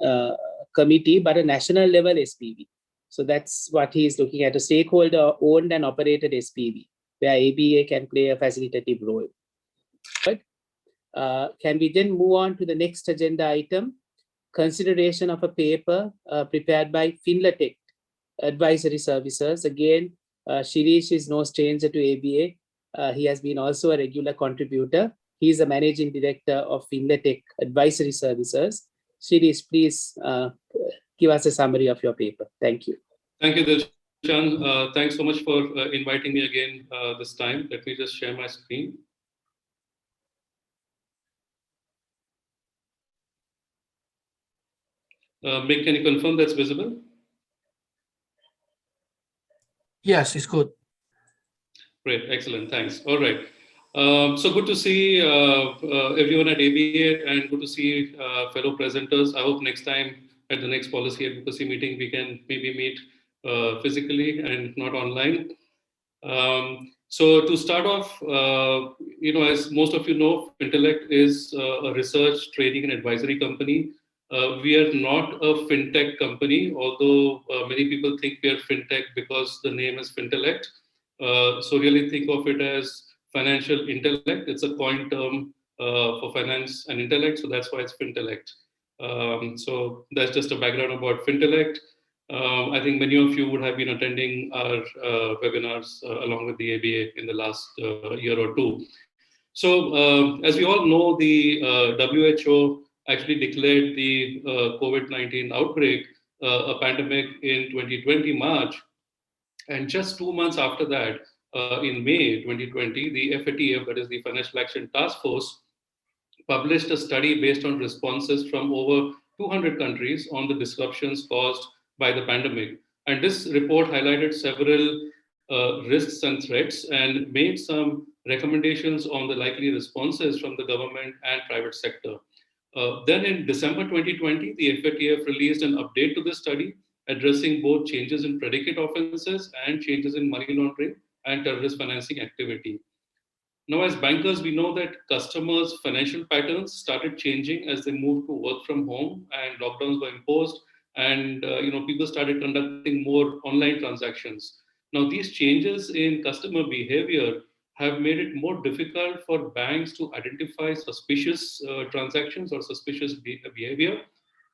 committee, but a national level SPV. So that's what he is looking at, a stakeholder owned and operated SPV, where ABA can play a facilitative role. But can we then move on to the next agenda item, consideration of a paper prepared by Fintelekt Advisory Services. Again, Shirish is no stranger to ABA. He has been also a regular contributor. He is a managing director of Fintelekt Advisory Services. Shirish, please give us a summary of your paper. Thank you. Thank you, Dilshan. Thanks so much for inviting me again this time. Let me just share my screen. Mick, can you confirm that's visible? Yes, it's good. Great, excellent, thanks. All right. So good to see everyone at ABA and good to see fellow presenters. I hope next time at the next policy advocacy meeting, we can maybe meet physically and not online. So to start off, as most of you know, Fintelekt is a research, trading and advisory company. We are not a fintech company, although many people think we are fintech because the name is Fintelekt. So really think of it as financial intellect. It's a coined term for finance and intellect, so that's why it's Fintelekt. So that's just a background about Fintelekt. I think many of you would have been attending our webinars along with the ABA in the last year or two. So as we all know, the WHO actually declared the COVID-19 outbreak a pandemic in 2020 March. And just 2 months after that, in May 2020, the FATF, that is the Financial Action Task Force, published a study based on responses from over 200 countries on the disruptions caused by the pandemic. And this report highlighted several risks and threats and made some recommendations on the likely responses from the government and private sector. Then in December 2020, the FATF released an update to this study addressing both changes in predicate offenses and changes in money laundering and terrorist financing activity. Now, as bankers, we know that customers' financial patterns started changing as they moved to work from home and lockdowns were imposed, and people started conducting more online transactions. Now, these changes in customer behavior have made it more difficult for banks to identify suspicious transactions or suspicious behavior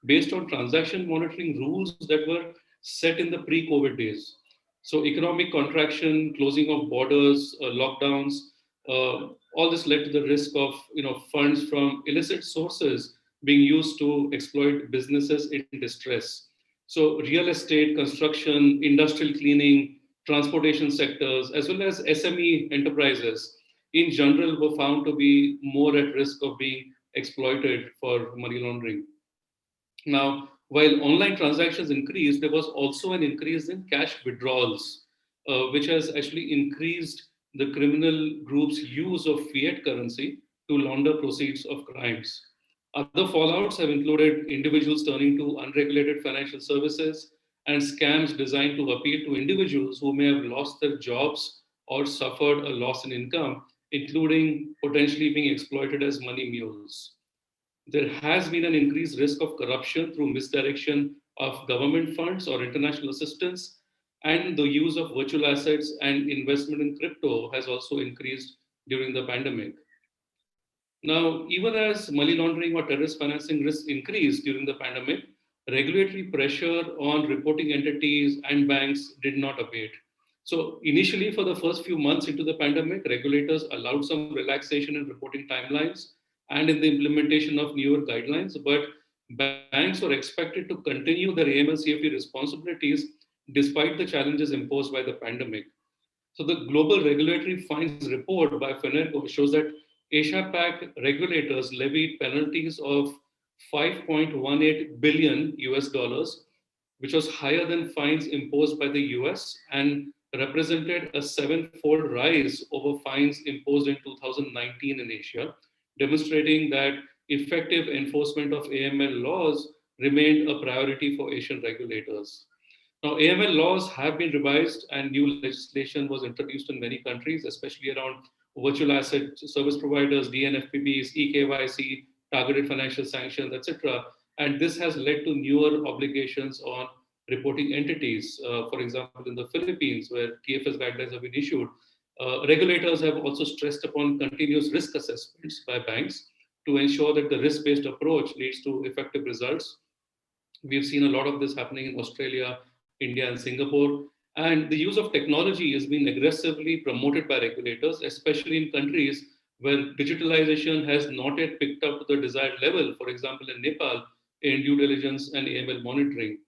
based on transaction monitoring rules that were set in the pre-COVID days. So economic contraction, closing of borders, lockdowns, all this led to the risk of funds from illicit sources being used to exploit businesses in distress. So real estate, construction, industrial cleaning, transportation sectors, as well as SME enterprises in general were found to be more at risk of being exploited for money laundering. Now, while online transactions increased, there was also an increase in cash withdrawals, which has actually increased the criminal group's use of fiat currency to launder proceeds of crimes. Other fallouts have included individuals turning to unregulated financial services and scams designed to appeal to individuals who may have lost their jobs or suffered a loss in income, including potentially being exploited as money mules. There has been an increased risk of corruption through misdirection of government funds or international assistance, and the use of virtual assets and investment in crypto has also increased during the pandemic. Now, even as money laundering or terrorist financing risks increased during the pandemic, regulatory pressure on reporting entities and banks did not abate. So initially, for the first few months into the pandemic, regulators allowed some relaxation in reporting timelines and in the implementation of newer guidelines, but banks were expected to continue their AML-CFT responsibilities despite the challenges imposed by the pandemic. So the Global Regulatory Fines report by Fenergo shows that Asia-Pac regulators levied penalties of 5.18 billion US dollars, which was higher than fines imposed by the US and represented a seven-fold rise over fines imposed in 2019 in Asia, demonstrating that effective enforcement of AML laws remained a priority for Asian regulators. Now, AML laws have been revised and new legislation was introduced in many countries, especially around virtual asset service providers, DNFPBs, eKYC, targeted financial sanctions, etc. And this has led to newer obligations on reporting entities. For example, in the Philippines, where TFS guidelines have been issued, regulators have also stressed upon continuous risk assessments by banks to ensure that the risk-based approach leads to effective results. We've seen a lot of this happening in Australia, India, and Singapore. And the use of technology is being aggressively promoted by regulators, especially in countries where digitalization has not yet picked up to the desired level, for example, in Nepal, in due diligence and AML monitoring.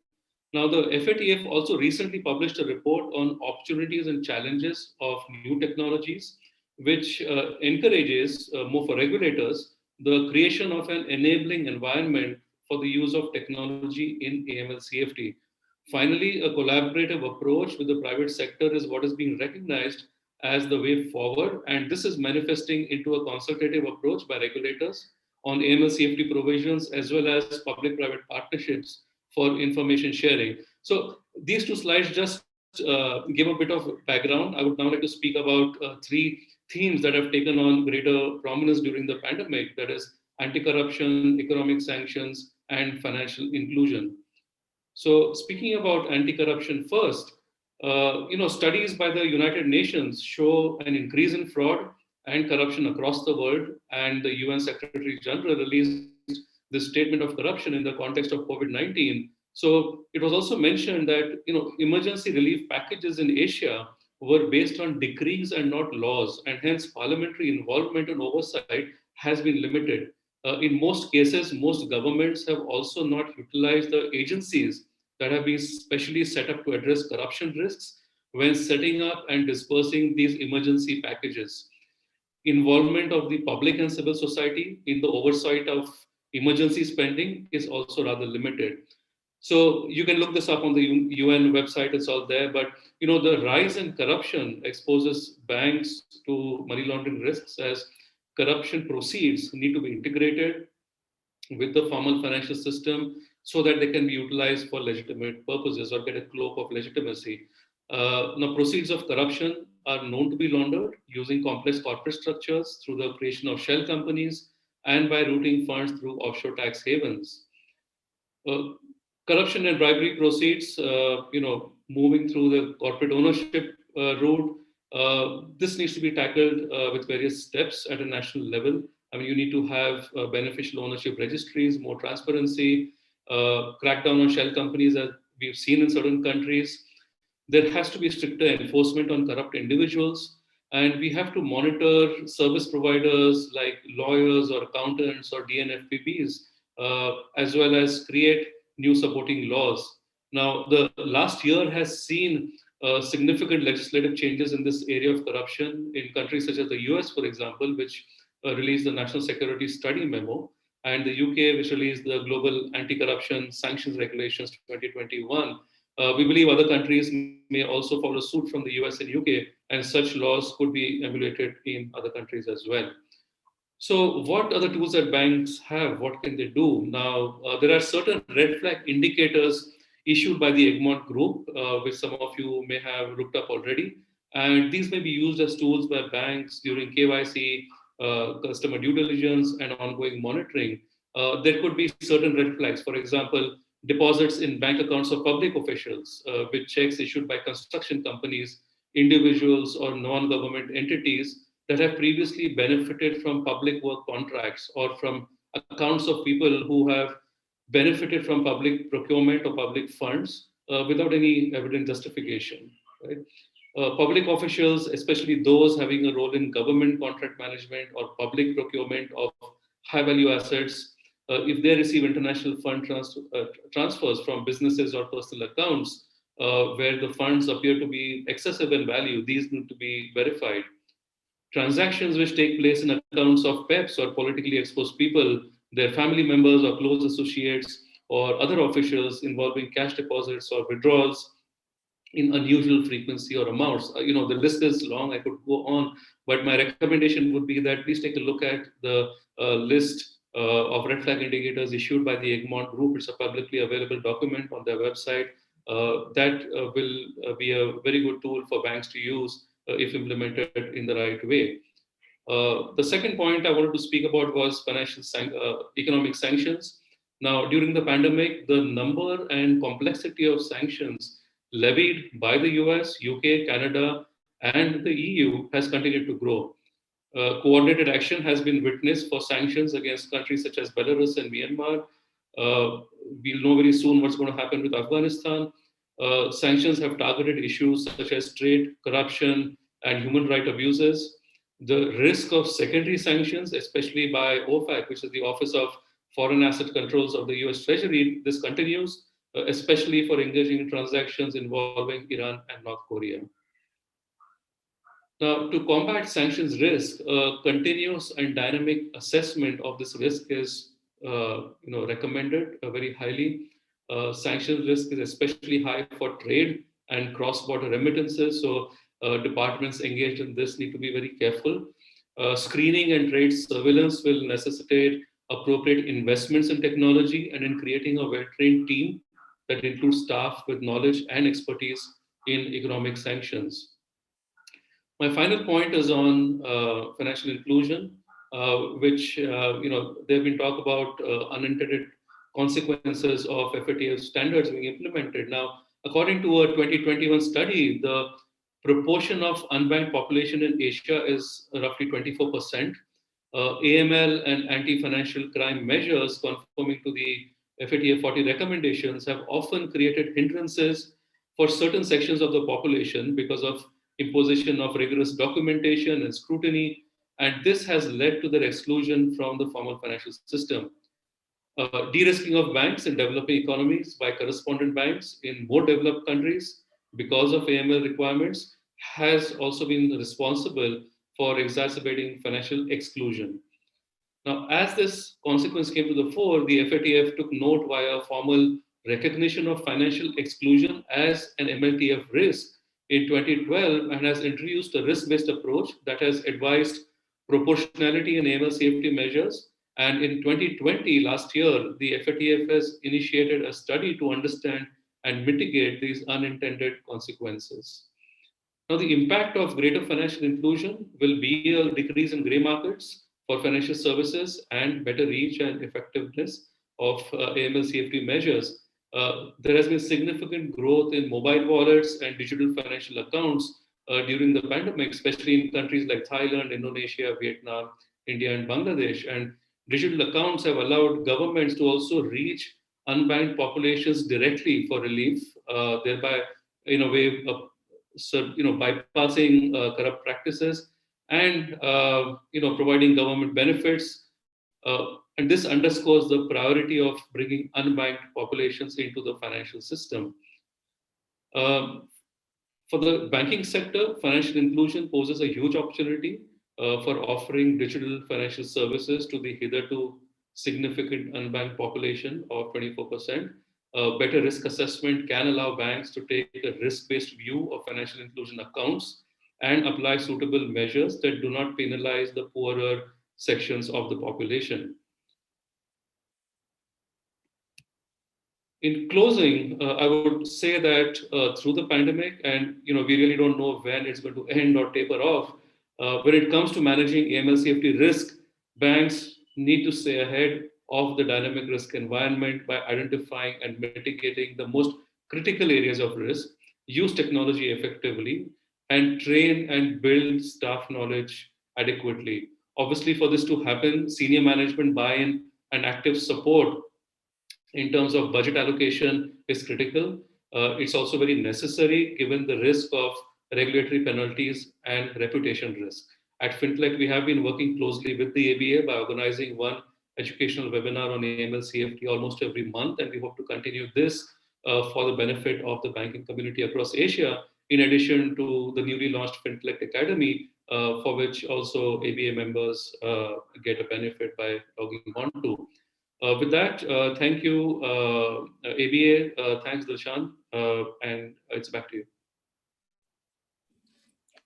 Now, the FATF also recently published a report on opportunities and challenges of new technologies, which encourages, more for regulators, the creation of an enabling environment for the use of technology in AML-CFT. Finally, a collaborative approach with the private sector is what is being recognized as the way forward, and this is manifesting into a consultative approach by regulators on AML-CFT provisions as well as public-private partnerships for information sharing. So these two slides just give a bit of background. I would now like to speak about three themes that have taken on greater prominence during the pandemic, that is anti-corruption, economic sanctions, and financial inclusion. So speaking about anti-corruption first, studies by the United Nations show an increase in fraud and corruption across the world, and the UN Secretary General released this statement of corruption in the context of COVID-19. So it was also mentioned that emergency relief packages in Asia were based on decrees and not laws, and hence parliamentary involvement and oversight has been limited. In most cases, most governments have also not utilized the agencies that have been specially set up to address corruption risks when setting up and dispersing these emergency packages. Involvement of the public and civil society in the oversight of emergency spending is also rather limited. So you can look this up on the UN website, it's all there, but the rise in corruption exposes banks to money laundering risks, as corruption proceeds need to be integrated with the formal financial system so that they can be utilized for legitimate purposes or get a cloak of legitimacy. Now, proceeds of corruption are known to be laundered using complex corporate structures through the creation of shell companies and by routing funds through offshore tax havens. Corruption and bribery proceeds, moving through the corporate ownership route. This needs to be tackled with various steps at a national level. I mean, you need to have beneficial ownership registries, more transparency, crackdown on shell companies, as we've seen in certain countries. There has to be stricter enforcement on corrupt individuals, and we have to monitor service providers like lawyers or accountants or DNFPBs, as well as create new supporting laws. Now, the last year has seen significant legislative changes in this area of corruption in countries such as the US, for example, which released the National Security Study Memo, and the UK, which released the Global Anti-Corruption Sanctions Regulations 2021. We believe other countries may also follow suit from the US and UK, and such laws could be emulated in other countries as well. So what are the tools that banks have? What can they do? Now, there are certain red flag indicators issued by the Egmont Group, which some of you may have looked up already. And these may be used as tools by banks during KYC, customer due diligence, and ongoing monitoring. There could be certain red flags. For example, deposits in bank accounts of public officials, with checks issued by construction companies, individuals, or non-government entities that have previously benefited from public work contracts, or from accounts of people who have benefited from public procurement or public funds without any evident justification. Right? Public officials, especially those having a role in government contract management or public procurement of high-value assets, if they receive international fund transfers from businesses or personal accounts where the funds appear to be excessive in value, these need to be verified. Transactions which take place in accounts of PEPs or politically exposed people, their family members or close associates, or other officials involving cash deposits or withdrawals in unusual frequency or amounts. The list is long, I could go on, but my recommendation would be that please take a look at the list of red flag indicators issued by the Egmont Group. It's a publicly available document on their website. That will be a very good tool for banks to use if implemented in the right way. The second point I wanted to speak about was economic sanctions. Now, during the pandemic, the number and complexity of sanctions levied by the US, UK, Canada, and the EU has continued to grow. Coordinated action has been witnessed for sanctions against countries such as Belarus and Myanmar. We'll know very soon what's going to happen with Afghanistan. Sanctions have targeted issues such as trade, corruption, and human rights abuses. The risk of secondary sanctions, especially by OFAC, which is the Office of Foreign Asset Controls of the US Treasury, this continues, especially for engaging in transactions involving Iran and North Korea. Now, to combat sanctions risk, continuous and dynamic assessment of this risk is recommended very highly. Sanctions risk is especially high for trade and cross-border remittances, so departments engaged in this need to be very careful. Screening and trade surveillance will necessitate appropriate investments in technology and in creating a well-trained team that includes staff with knowledge and expertise in economic sanctions. My final point is on financial inclusion, which they've been talk about unintended consequences of FATF standards being implemented. Now, according to a 2021 study, the proportion of unbanked population in Asia is roughly 24%. AML and anti-financial crime measures conforming to the FATF 40 recommendations have often created hindrances for certain sections of the population because of imposition of rigorous documentation and scrutiny, and this has led to their exclusion from the formal financial system. De-risking of banks in developing economies by correspondent banks in more developed countries because of AML requirements has also been responsible for exacerbating financial exclusion. Now, as this consequence came to the fore, the FATF took note via formal recognition of financial exclusion as an MLTF risk in 2012 and has introduced a risk-based approach that has advised proportionality and AML safety measures. And in 2020, last year, the FATF has initiated a study to understand and mitigate these unintended consequences. Now, the impact of greater financial inclusion will be a decrease in gray markets for financial services and better reach and effectiveness of AML safety measures. There has been significant growth in mobile wallets and digital financial accounts during the pandemic, especially in countries like Thailand, Indonesia, Vietnam, India, and Bangladesh. And digital accounts have allowed governments to also reach unbanked populations directly for relief, thereby, in a way, bypassing corrupt practices and providing government benefits. And this underscores the priority of bringing unbanked populations into the financial system. For the banking sector, financial inclusion poses a huge opportunity for offering digital financial services to the hitherto significant unbanked population of 24%. Better risk assessment can allow banks to take a risk-based view of financial inclusion accounts and apply suitable measures that do not penalize the poorer sections of the population. In closing, I would say that through the pandemic, and we really don't know when it's going to end or taper off, when it comes to managing AML CFT risk, banks need to stay ahead of the dynamic risk environment by identifying and mitigating the most critical areas of risk, use technology effectively, and train and build staff knowledge adequately. Obviously, for this to happen, senior management buy-in and active support in terms of budget allocation is critical. It's also very necessary given the risk of regulatory penalties and reputation risk. At Fintelekt, we have been working closely with the ABA by organizing one educational webinar on AML CFT almost every month, and we hope to continue this for the benefit of the banking community across Asia, in addition to the newly launched Fintelekt Academy, for which also ABA members get a benefit by logging on to. With that, thank you, ABA. Thanks, Dilshan. And it's back to you.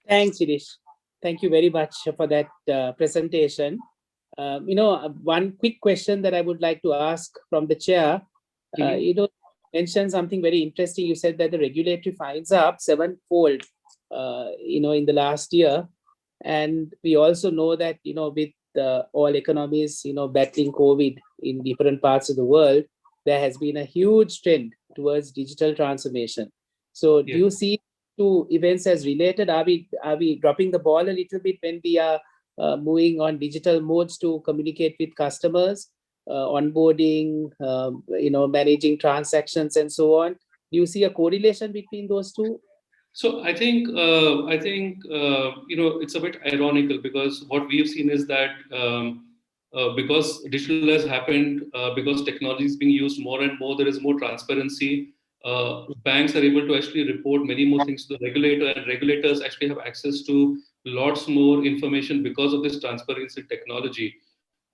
Thanks, Shirish. Thank you very much for that presentation. One quick question that I would like to ask from the chair. You mentioned something very interesting. You said that the regulatory fines are up 7-fold, in the last year. And we also know that, with all economies, battling COVID in different parts of the world, there has been a huge trend towards digital transformation. So do you see two events as related? Are we dropping the ball a little bit when we are moving on digital modes to communicate with customers, onboarding, managing transactions and so on? Do you see a correlation between those two? So I think it's a bit ironical, because what we've seen is that because digital has happened, because technology is being used more and more, there is more transparency. Banks are able to actually report many more things to the regulator, and regulators actually have access to lots more information because of this transparency technology.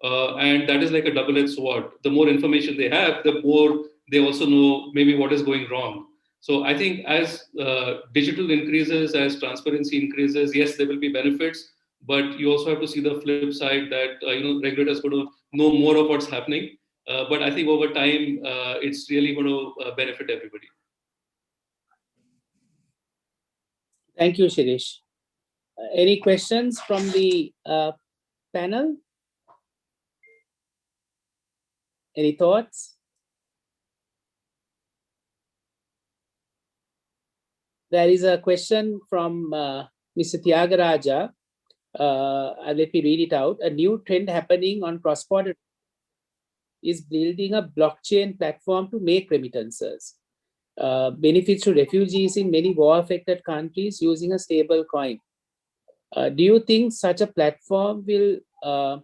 And that is like a double-edged sword. The more information they have, the more they also know maybe what is going wrong. So I think as digital increases, as transparency increases, yes, there will be benefits, but you also have to see the flip side that regulators going to know more of what's happening. But I think over time, it's really going to benefit everybody. Thank you, Shirish. Any questions from the panel? Any thoughts? There is a question from Mr. Tyagaraja. Let me read it out. A new trend happening on cross-border is building a blockchain platform to make remittances. Benefits to refugees in many war-affected countries using a stable coin. Do you think such a platform will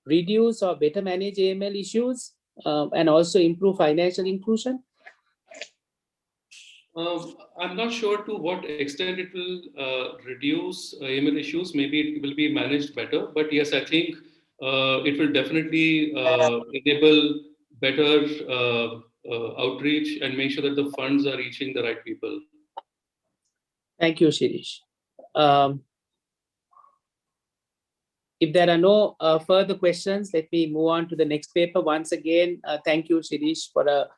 reduce or better manage AML issues and also improve financial inclusion? I'm not sure to what extent it will reduce AML issues. Maybe it will be managed better. But yes, I think it will definitely enable better outreach and make sure that the funds are reaching the right people. Thank you, Shirish. If there are no further questions, let me move on to the next paper. Once again, thank you, Shirish, for a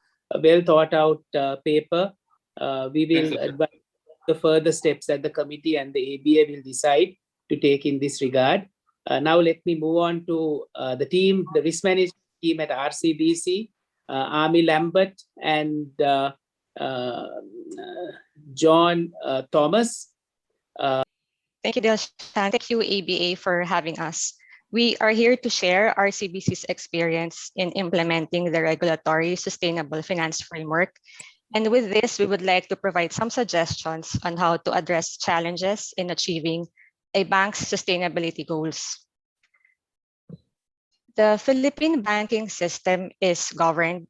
well thought out paper. We will advise the further steps that the committee and the ABA will decide to take in this regard. Now let me move on to the team, the risk management team at RCBC, Armi Lamberte and John Thomas. Thank you, Dilshan. Thank you, ABA, for having us. We are here to share RCBC's experience in implementing the regulatory sustainable finance framework. And with this, we would like to provide some suggestions on how to address challenges in achieving a bank's sustainability goals. The Philippine banking system is governed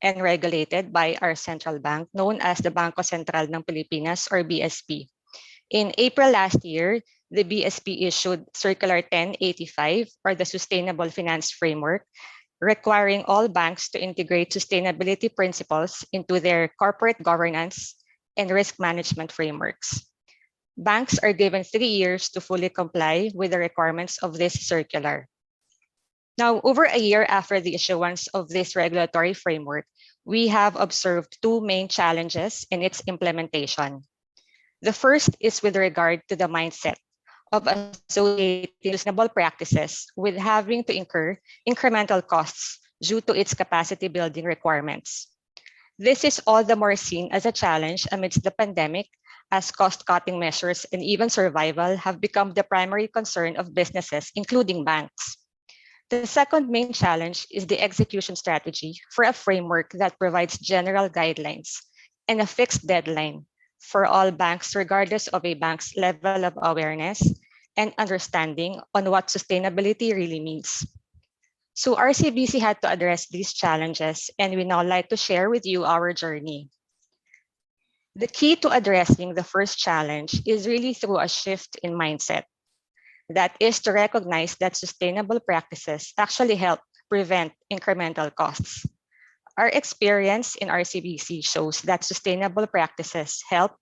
and regulated by our central bank, known as the Bangko Sentral ng Pilipinas, or BSP. In April last year, the BSP issued Circular 1085, or the Sustainable Finance Framework, requiring all banks to integrate sustainability principles into their corporate governance and risk management frameworks. Banks are given 3 years to fully comply with the requirements of this circular. Now, over a year after the issuance of this regulatory framework, we have observed two main challenges in its implementation. The first is with regard to the mindset of associating reasonable practices with having to incur incremental costs due to its capacity building requirements. This is all the more seen as a challenge amidst the pandemic, as cost-cutting measures and even survival have become the primary concern of businesses, including banks. The second main challenge is the execution strategy for a framework that provides general guidelines and a fixed deadline for all banks, regardless of a bank's level of awareness and understanding on what sustainability really means. So RCBC had to address these challenges, and we now like to share with you our journey. The key to addressing the first challenge is really through a shift in mindset. That is to recognize that sustainable practices actually help prevent incremental costs. Our experience in RCBC shows that sustainable practices help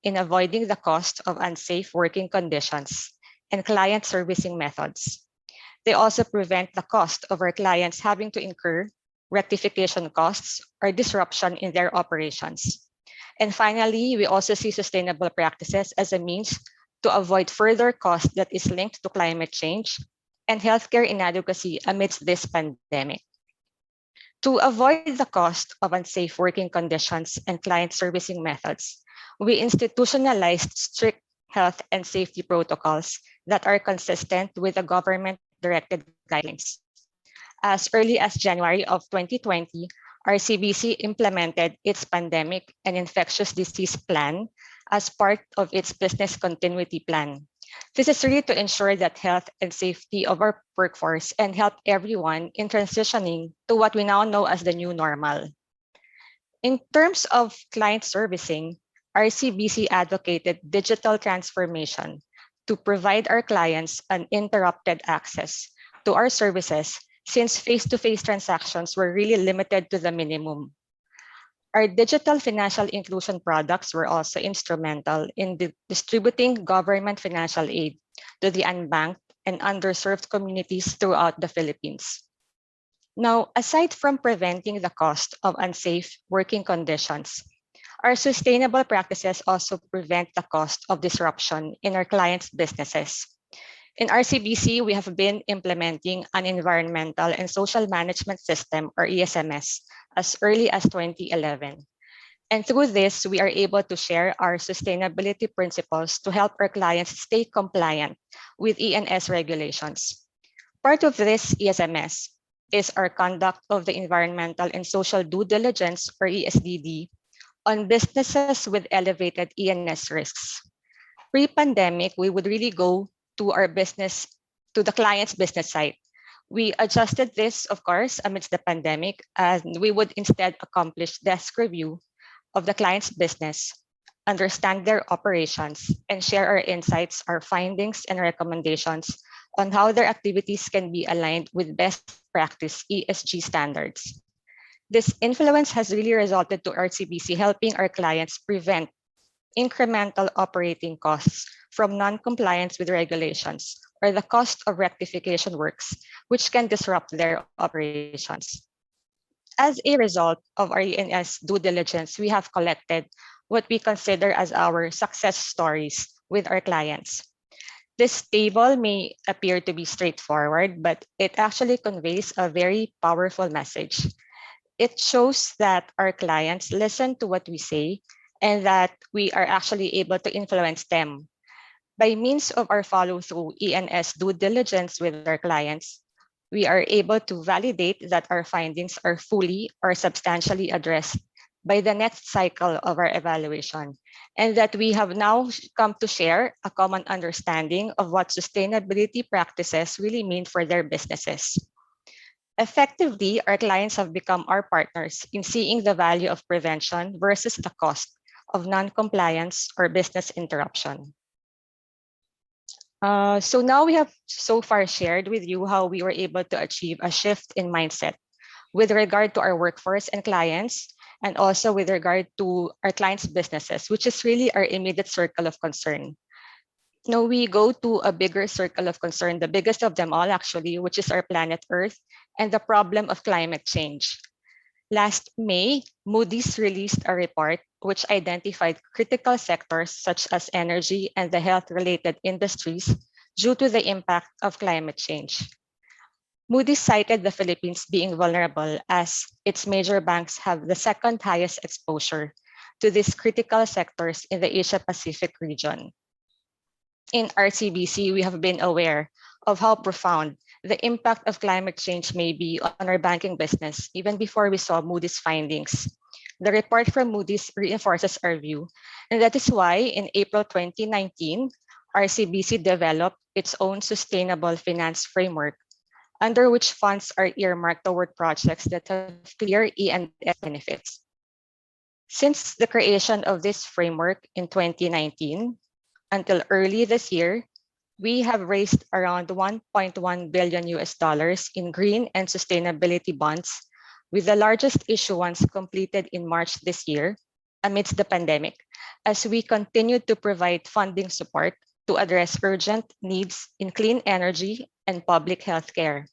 in avoiding the cost of unsafe working conditions and client servicing methods. They also prevent the cost of our clients having to incur rectification costs or disruption in their operations. And finally, we also see sustainable practices as a means to avoid further cost that is linked to climate change and healthcare inadequacy amidst this pandemic. To avoid the cost of unsafe working conditions and client servicing methods, we institutionalized strict health and safety protocols that are consistent with the government-directed guidelines. As early as January of 2020, RCBC implemented its pandemic and infectious disease plan as part of its business continuity plan. This is really to ensure that health and safety of our workforce and help everyone in transitioning to what we now know as the new normal. In terms of client servicing, RCBC advocated digital transformation to provide our clients uninterrupted access to our services, since face-to-face transactions were really limited to the minimum. Our digital financial inclusion products were also instrumental in distributing government financial aid to the unbanked and underserved communities throughout the Philippines. Now, aside from preventing the cost of unsafe working conditions, our sustainable practices also prevent the cost of disruption in our clients' businesses. In RCBC, we have been implementing an environmental and social management system, or ESMS, as early as 2011. And through this, we are able to share our sustainability principles to help our clients stay compliant with ENS regulations. Part of this ESMS is our conduct of the environmental and social due diligence, or ESDD, on businesses with elevated ENS risks. Pre-pandemic, we would really go to our business, to the client's business site. We adjusted this, of course, amidst the pandemic, and we would instead accomplish desk review of the client's business, understand their operations, and share our insights, our findings, and recommendations on how their activities can be aligned with best practice ESG standards. This influence has really resulted to RCBC helping our clients prevent incremental operating costs from non-compliance with regulations or the cost of rectification works, which can disrupt their operations. As a result of our ENS due diligence, we have collected what we consider as our success stories with our clients. This table may appear to be straightforward, but it actually conveys a very powerful message. It shows that our clients listen to what we say and that we are actually able to influence them. By means of our follow-through ENS due diligence with our clients, we are able to validate that our findings are fully or substantially addressed by the next cycle of our evaluation, and that we have now come to share a common understanding of what sustainability practices really mean for their businesses. Effectively, our clients have become our partners in seeing the value of prevention versus the cost of non-compliance or business interruption. So now we have so far shared with you how we were able to achieve a shift in mindset with regard to our workforce and clients, and also with regard to our clients' businesses, which is really our immediate circle of concern. Now we go to a bigger circle of concern, the biggest of them all actually, which is our planet Earth and the problem of climate change. Last May, Moody's released a report which identified critical sectors such as energy and the health-related industries due to the impact of climate change. Moody's cited the Philippines being vulnerable as its major banks have the second highest exposure to these critical sectors in the Asia-Pacific region. In RCBC, we have been aware of how profound the impact of climate change may be on our banking business, even before we saw Moody's findings. The report from Moody's reinforces our view, and that is why in April 2019, RCBC developed its own sustainable finance framework, under which funds are earmarked toward projects that have clear E&S benefits. Since the creation of this framework in 2019, until early this year, we have raised around $1.1 billion in green and sustainability bonds, with the largest issuance completed in March this year amidst the pandemic, as we continue to provide funding support to address urgent needs in clean energy and public health care.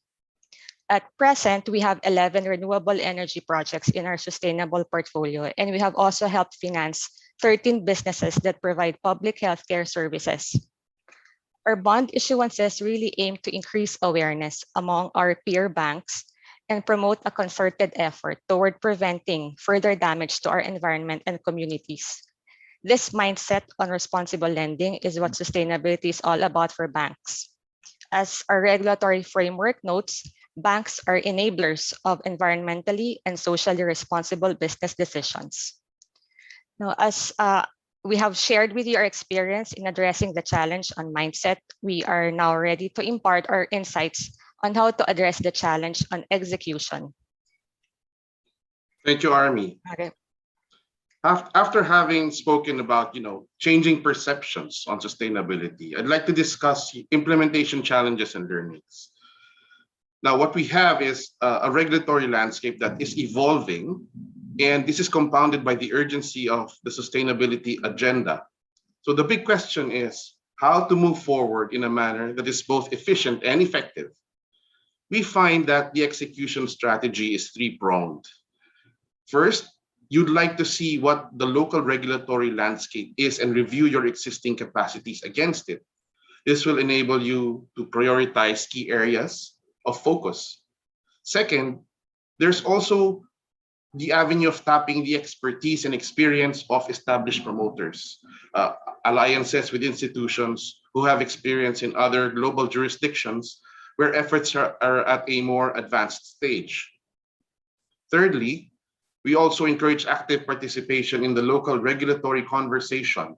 At present, we have 11 renewable energy projects in our sustainable portfolio, and we have also helped finance 13 businesses that provide public healthcare services. Our bond issuances really aim to increase awareness among our peer banks and promote a concerted effort toward preventing further damage to our environment and communities. This mindset on responsible lending is what sustainability is all about for banks. As our regulatory framework notes, banks are enablers of environmentally and socially responsible business decisions. Now, as we have shared with you our experience in addressing the challenge on mindset, we are now ready to impart our insights on how to address the challenge on execution. Thank you, Armi. Okay. After having spoken about, changing perceptions on sustainability, I'd like to discuss implementation challenges and learnings. Now, what we have is a regulatory landscape that is evolving, and this is compounded by the urgency of the sustainability agenda. So the big question is how to move forward in a manner that is both efficient and effective. We find that the execution strategy is three-pronged. First, you'd like to see what the local regulatory landscape is and review your existing capacities against it. This will enable you to prioritize key areas of focus. Second, there's also the avenue of tapping the expertise and experience of established promoters, alliances with institutions who have experience in other global jurisdictions where efforts are at a more advanced stage. Thirdly, we also encourage active participation in the local regulatory conversation,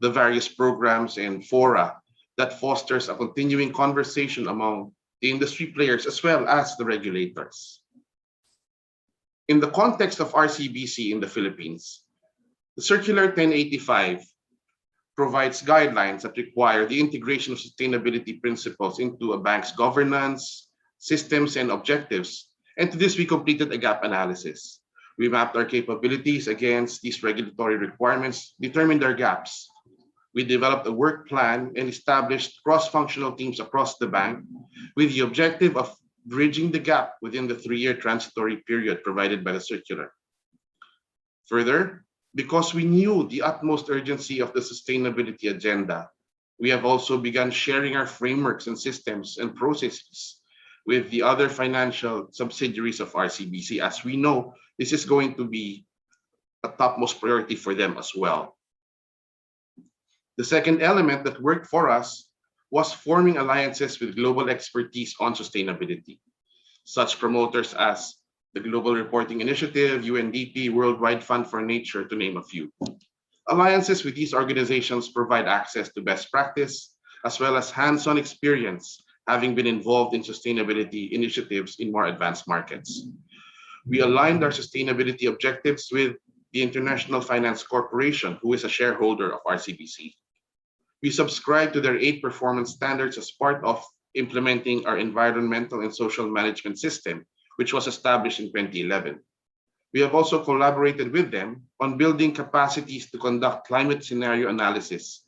the various programs and fora that fosters a continuing conversation among the industry players as well as the regulators. In the context of RCBC in the Philippines, the Circular 1085 provides guidelines that require the integration of sustainability principles into a bank's governance, systems, and objectives. And to this, we completed a gap analysis. We mapped our capabilities against these regulatory requirements, determined their gaps. We developed a work plan and established cross-functional teams across the bank with the objective of bridging the gap within the 3-year transitory period provided by the circular. Further, because we knew the utmost urgency of the sustainability agenda, we have also begun sharing our frameworks and systems and processes with the other financial subsidiaries of RCBC, as we know this is going to be a topmost priority for them as well. The second element that worked for us was forming alliances with global expertise on sustainability, such promoters as the Global Reporting Initiative, UNDP, Worldwide Fund for Nature, to name a few. Alliances with these organizations provide access to best practice, as well as hands-on experience having been involved in sustainability initiatives in more advanced markets. We aligned our sustainability objectives with the International Finance Corporation, who is a shareholder of RCBC. We subscribe to their 8 performance standards as part of implementing our environmental and social management system, which was established in 2011. We have also collaborated with them on building capacities to conduct climate scenario analysis,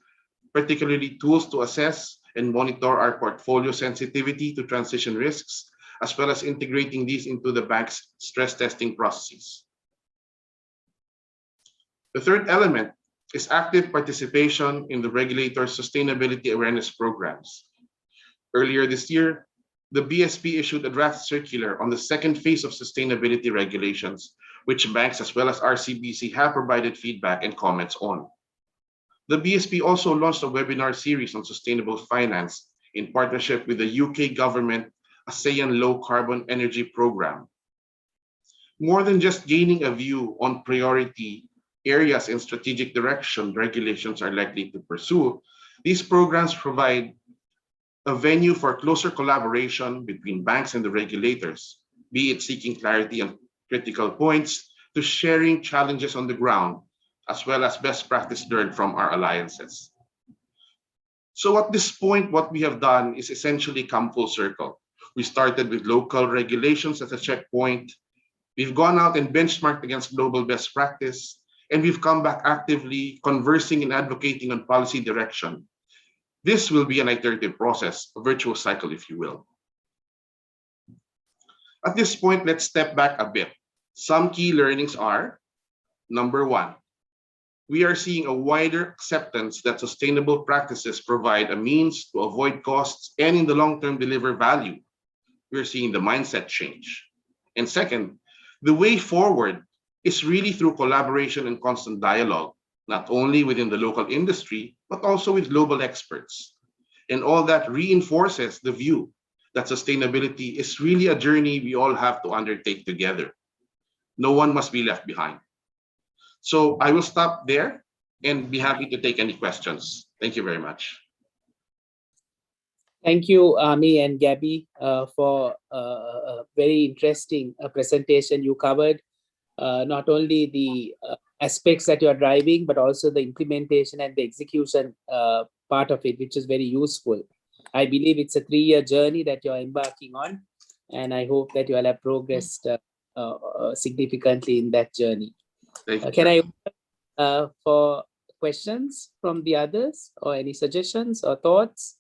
particularly tools to assess and monitor our portfolio sensitivity to transition risks, as well as integrating these into the bank's stress testing processes. The third element is active participation in the regulator's sustainability awareness programs. Earlier this year, the BSP issued a draft circular on the second phase of sustainability regulations, which banks as well as RCBC have provided feedback and comments on. The BSP also launched a webinar series on sustainable finance in partnership with the UK government ASEAN Low Carbon Energy Program. More than just gaining a view on priority areas and strategic direction regulations are likely to pursue, these programs provide a venue for closer collaboration between banks and the regulators, be it seeking clarity on critical points to sharing challenges on the ground, as well as best practice learned from our alliances. So at this point, what we have done is essentially come full circle. We started with local regulations as a checkpoint. We've gone out and benchmarked against global best practice, and we've come back actively conversing and advocating on policy direction. This will be an iterative process, a virtuous cycle, if you will. At this point, let's step back a bit. Some key learnings are, number 1, we are seeing a wider acceptance that sustainable practices provide a means to avoid costs and in the long term deliver value. We're seeing the mindset change. And second, the way forward is really through collaboration and constant dialogue, not only within the local industry, but also with global experts. And all that reinforces the view that sustainability is really a journey we all have to undertake together. No one must be left behind. So I will stop there and be happy to take any questions. Thank you very much. Thank you, Armi and Gabby, for a very interesting presentation. You covered not only the aspects that you are driving, but also the implementation and the execution part of it, which is very useful. I believe it's a 3-year journey that you're embarking on, and I hope that you will have progressed significantly in that journey. Can I open for questions from the others, or any suggestions or thoughts?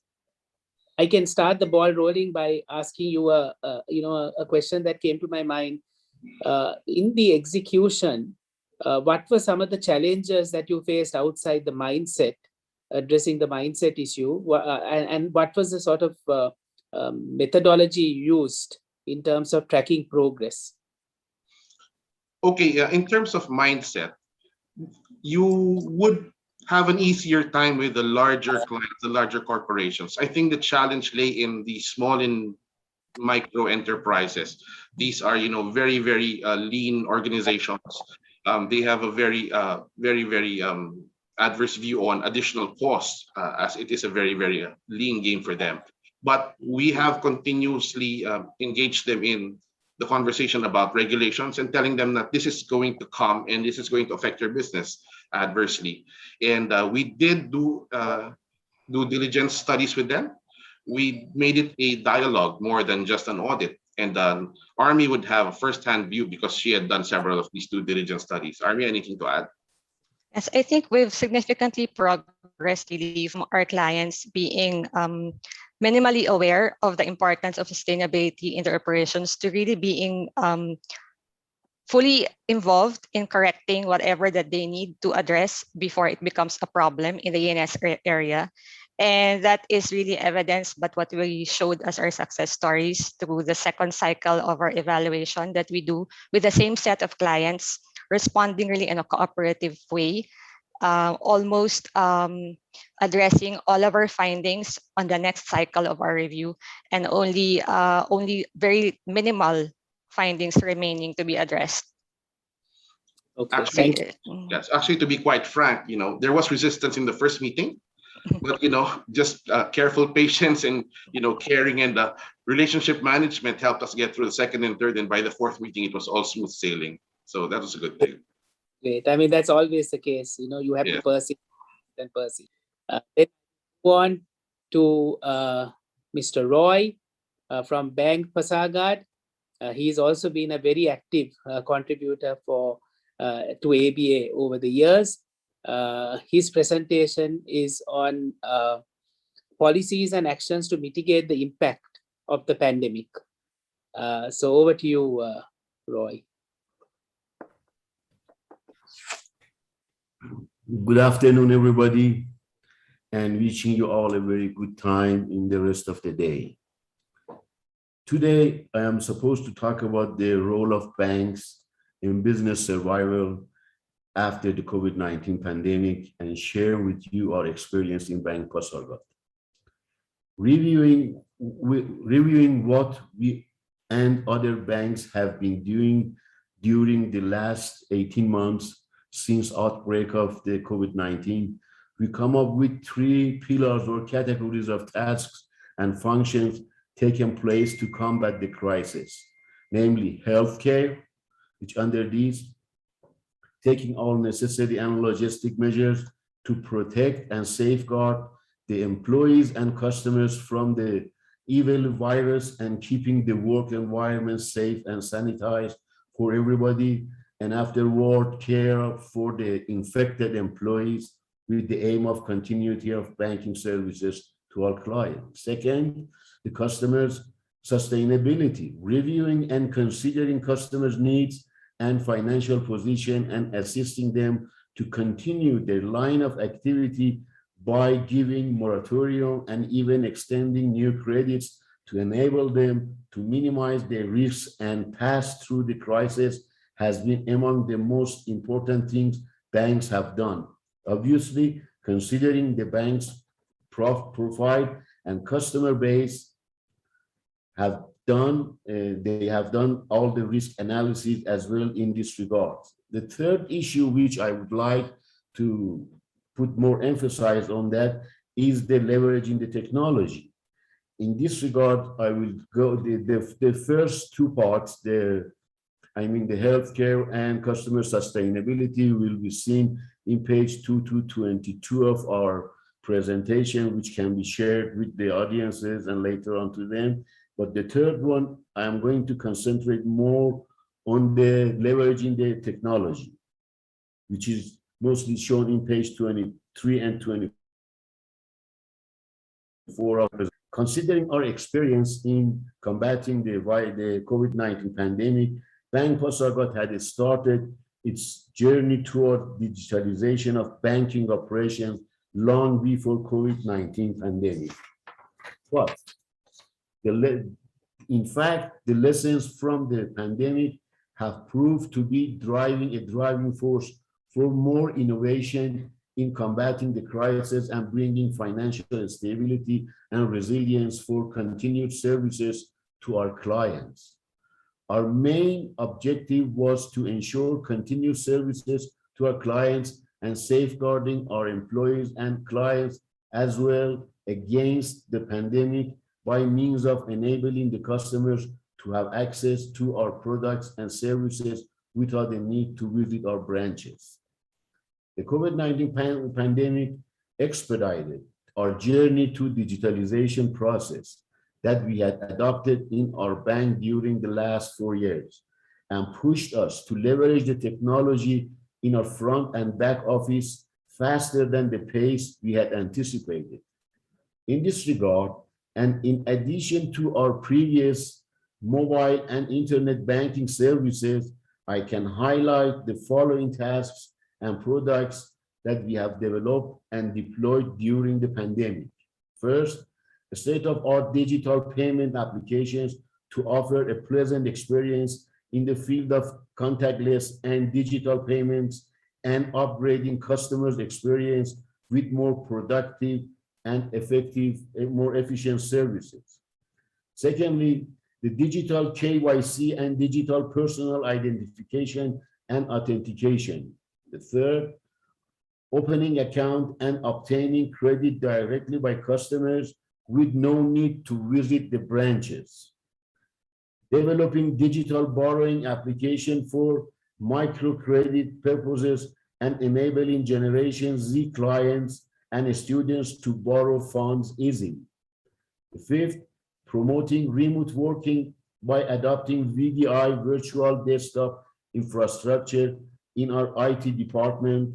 I can start the ball rolling by asking you a question that came to my mind. In the execution, what were some of the challenges that you faced outside the mindset, addressing the mindset issue, and what was the sort of methodology used in terms of tracking progress? Okay, in terms of mindset, you would have an easier time with the larger clients, the larger corporations. I think the challenge lay in the small and micro enterprises. These are, very, very lean organizations. They have a very adverse view on additional costs, as it is a very, very lean game for them. But we have continuously engaged them in the conversation about regulations and telling them that this is going to come and this is going to affect your business adversely. And we did do due diligence studies with them. We made it a dialogue more than just an audit. And Armi would have a first-hand view because she had done several of these due diligence studies. Armi, anything to add? Yes, I think we've significantly progressed really from our clients being minimally aware of the importance of sustainability in their operations to really being fully involved in correcting whatever that they need to address before it becomes a problem in the ENS area. And that is really evidenced by what we showed as our success stories through the second cycle of our evaluation that we do with the same set of clients, responding really in a cooperative way, almost addressing all of our findings on the next cycle of our review, and only very minimal findings remaining to be addressed. Okay. Actually, yes. Actually, to be quite frank, there was resistance in the first meeting. but just careful patience and caring and relationship management helped us get through the second and third, and by the fourth meeting it was all smooth sailing. So that was a good thing. Great. I mean, that's always the case. You have to persist and persist. Let's go on to Mr. Roy from Bank Pasargad. He's also been a very active contributor to ABA over the years. His presentation is on policies and actions to mitigate the impact of the pandemic. So over to you, Roy. Good afternoon, everybody, and wishing you all a very good time in the rest of the day. Today, I am supposed to talk about the role of banks in business survival after the COVID-19 pandemic and share with you our experience in Bank Pasargad. Reviewing what we and other banks have been doing during the last 18 months since outbreak of the COVID-19, we come up with 3 pillars or categories of tasks and functions taking place to combat the crisis, namely healthcare, which under these, taking all necessary and logistic measures to protect and safeguard the employees and customers from the evil virus and keeping the work environment safe and sanitized for everybody, and afterward care for the infected employees with the aim of continuity of banking services to our clients. Second, the customers' sustainability, reviewing and considering customers' needs and financial position and assisting them to continue their line of activity by giving moratorium and even extending new credits to enable them to minimize their risks and pass through the crisis has been among the most important things banks have done. Obviously, considering the bank's profile and customer base they have done all the risk analysis as well in this regard. The third issue which I would like to put more emphasis on that is the leveraging the technology. In this regard, I will go the first 2 parts, the healthcare and customer sustainability will be seen in page 2 to 22 of our presentation, which can be shared with the audiences and later on to them. But the third one, I am going to concentrate more on the leveraging the technology, which is mostly shown in page 23 and 24 of the. Considering our experience in combating the COVID-19 pandemic, Bank Pasargad had started its journey toward digitalization of banking operations long before COVID-19 pandemic. But in fact, the lessons from the pandemic have proved to be a driving force for more innovation in combating the crisis and bringing financial stability and resilience for continued services to our clients. Our main objective was to ensure continued services to our clients and safeguarding our employees and clients as well against the pandemic by means of enabling the customers to have access to our products and services without the need to visit our branches. The COVID-19 pandemic expedited our journey to digitalization process that we had adopted in our bank during the last 4 years and pushed us to leverage the technology in our front and back office faster than the pace we had anticipated. In this regard, and in addition to our previous mobile and internet banking services, I can highlight the following tasks and products that we have developed and deployed during the pandemic. First, a state-of-the-art digital payment applications to offer a pleasant experience in the field of contactless and digital payments and upgrading customers' experience with more productive and effective, more efficient services. Secondly, the digital KYC and digital personal identification and authentication. The third, opening account and obtaining credit directly by customers with no need to visit the branches. Developing digital borrowing application for microcredit purposes and enabling Generation Z clients and students to borrow funds easily. Fifth, promoting remote working by adopting VDI virtual desktop infrastructure in our IT department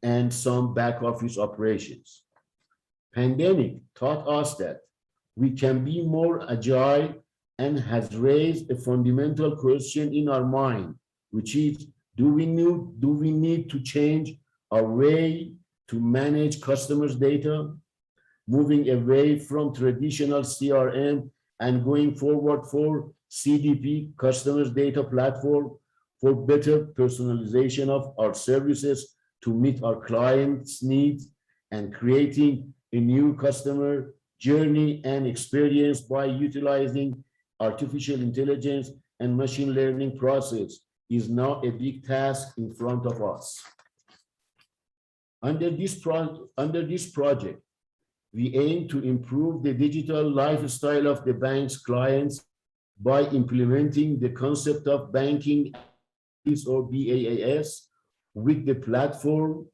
and some back office operations. Pandemic taught us that we can be more agile and has raised a fundamental question in our mind, which is, do we need to change our way to manage customers' data, moving away from traditional CRM and going forward for CDP, customers data platform, for better personalization of our services to meet our clients' needs, and creating a new customer journey and experience by utilizing artificial intelligence and machine learning process is now a big task in front of us. Under this project, we aim to improve the digital lifestyle of the bank's clients by implementing the concept of banking or BaaS with the platform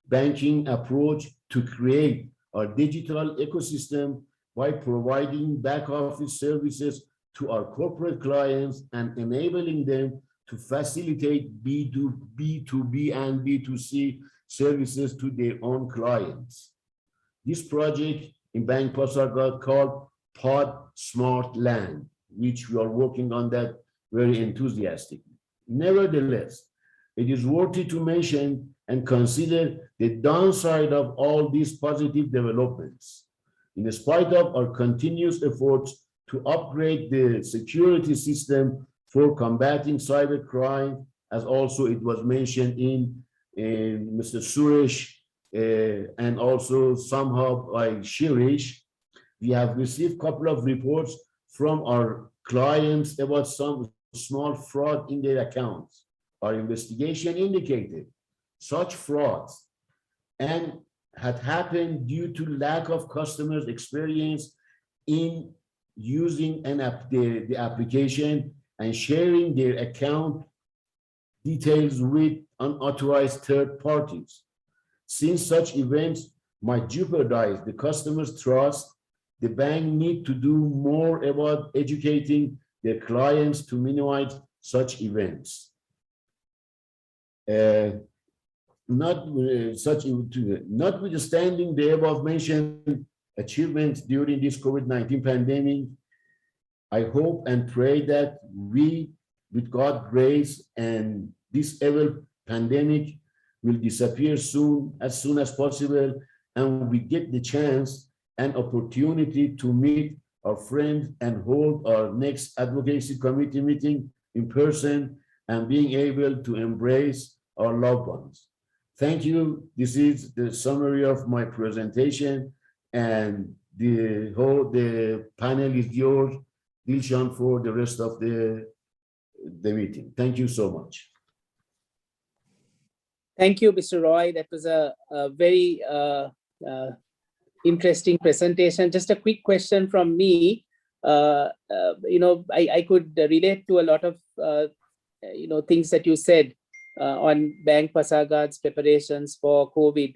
banking approach to create our digital ecosystem by providing back office services to our corporate clients and enabling them to facilitate B2B and B2C services to their own clients. This project in Bank Pasargad called Pod Smart Land, which we are working on that very enthusiastically. Nevertheless, it is worthy to mention and consider the downside of all these positive developments. In spite of our continuous efforts to upgrade the security system for combating cybercrime, as also it was mentioned in Mr. Suresh and also somehow by Shirish, we have received a couple of reports from our clients about some small fraud in their accounts. Our investigation indicated such frauds and had happened due to lack of customers' experience in using the application and sharing their account details with unauthorized third parties. Since such events might jeopardize the customer's trust, the bank needs to do more about educating their clients to minimize such events. Notwithstanding the above mentioned achievements during this COVID-19 pandemic, I hope and pray that we, with God's grace, and this evil pandemic will disappear as soon as possible, and we get the chance and opportunity to meet our friends and hold our next advocacy committee meeting in person and being able to embrace our loved ones. Thank you. This is the summary of my presentation, and the panel is yours, Dilshan, for the rest of the meeting. Thank you so much. Thank you, Mr. Roy. That was a very interesting presentation. Just a quick question from me. I could relate to a lot of things that you said on Bank Pasargad's preparations for COVID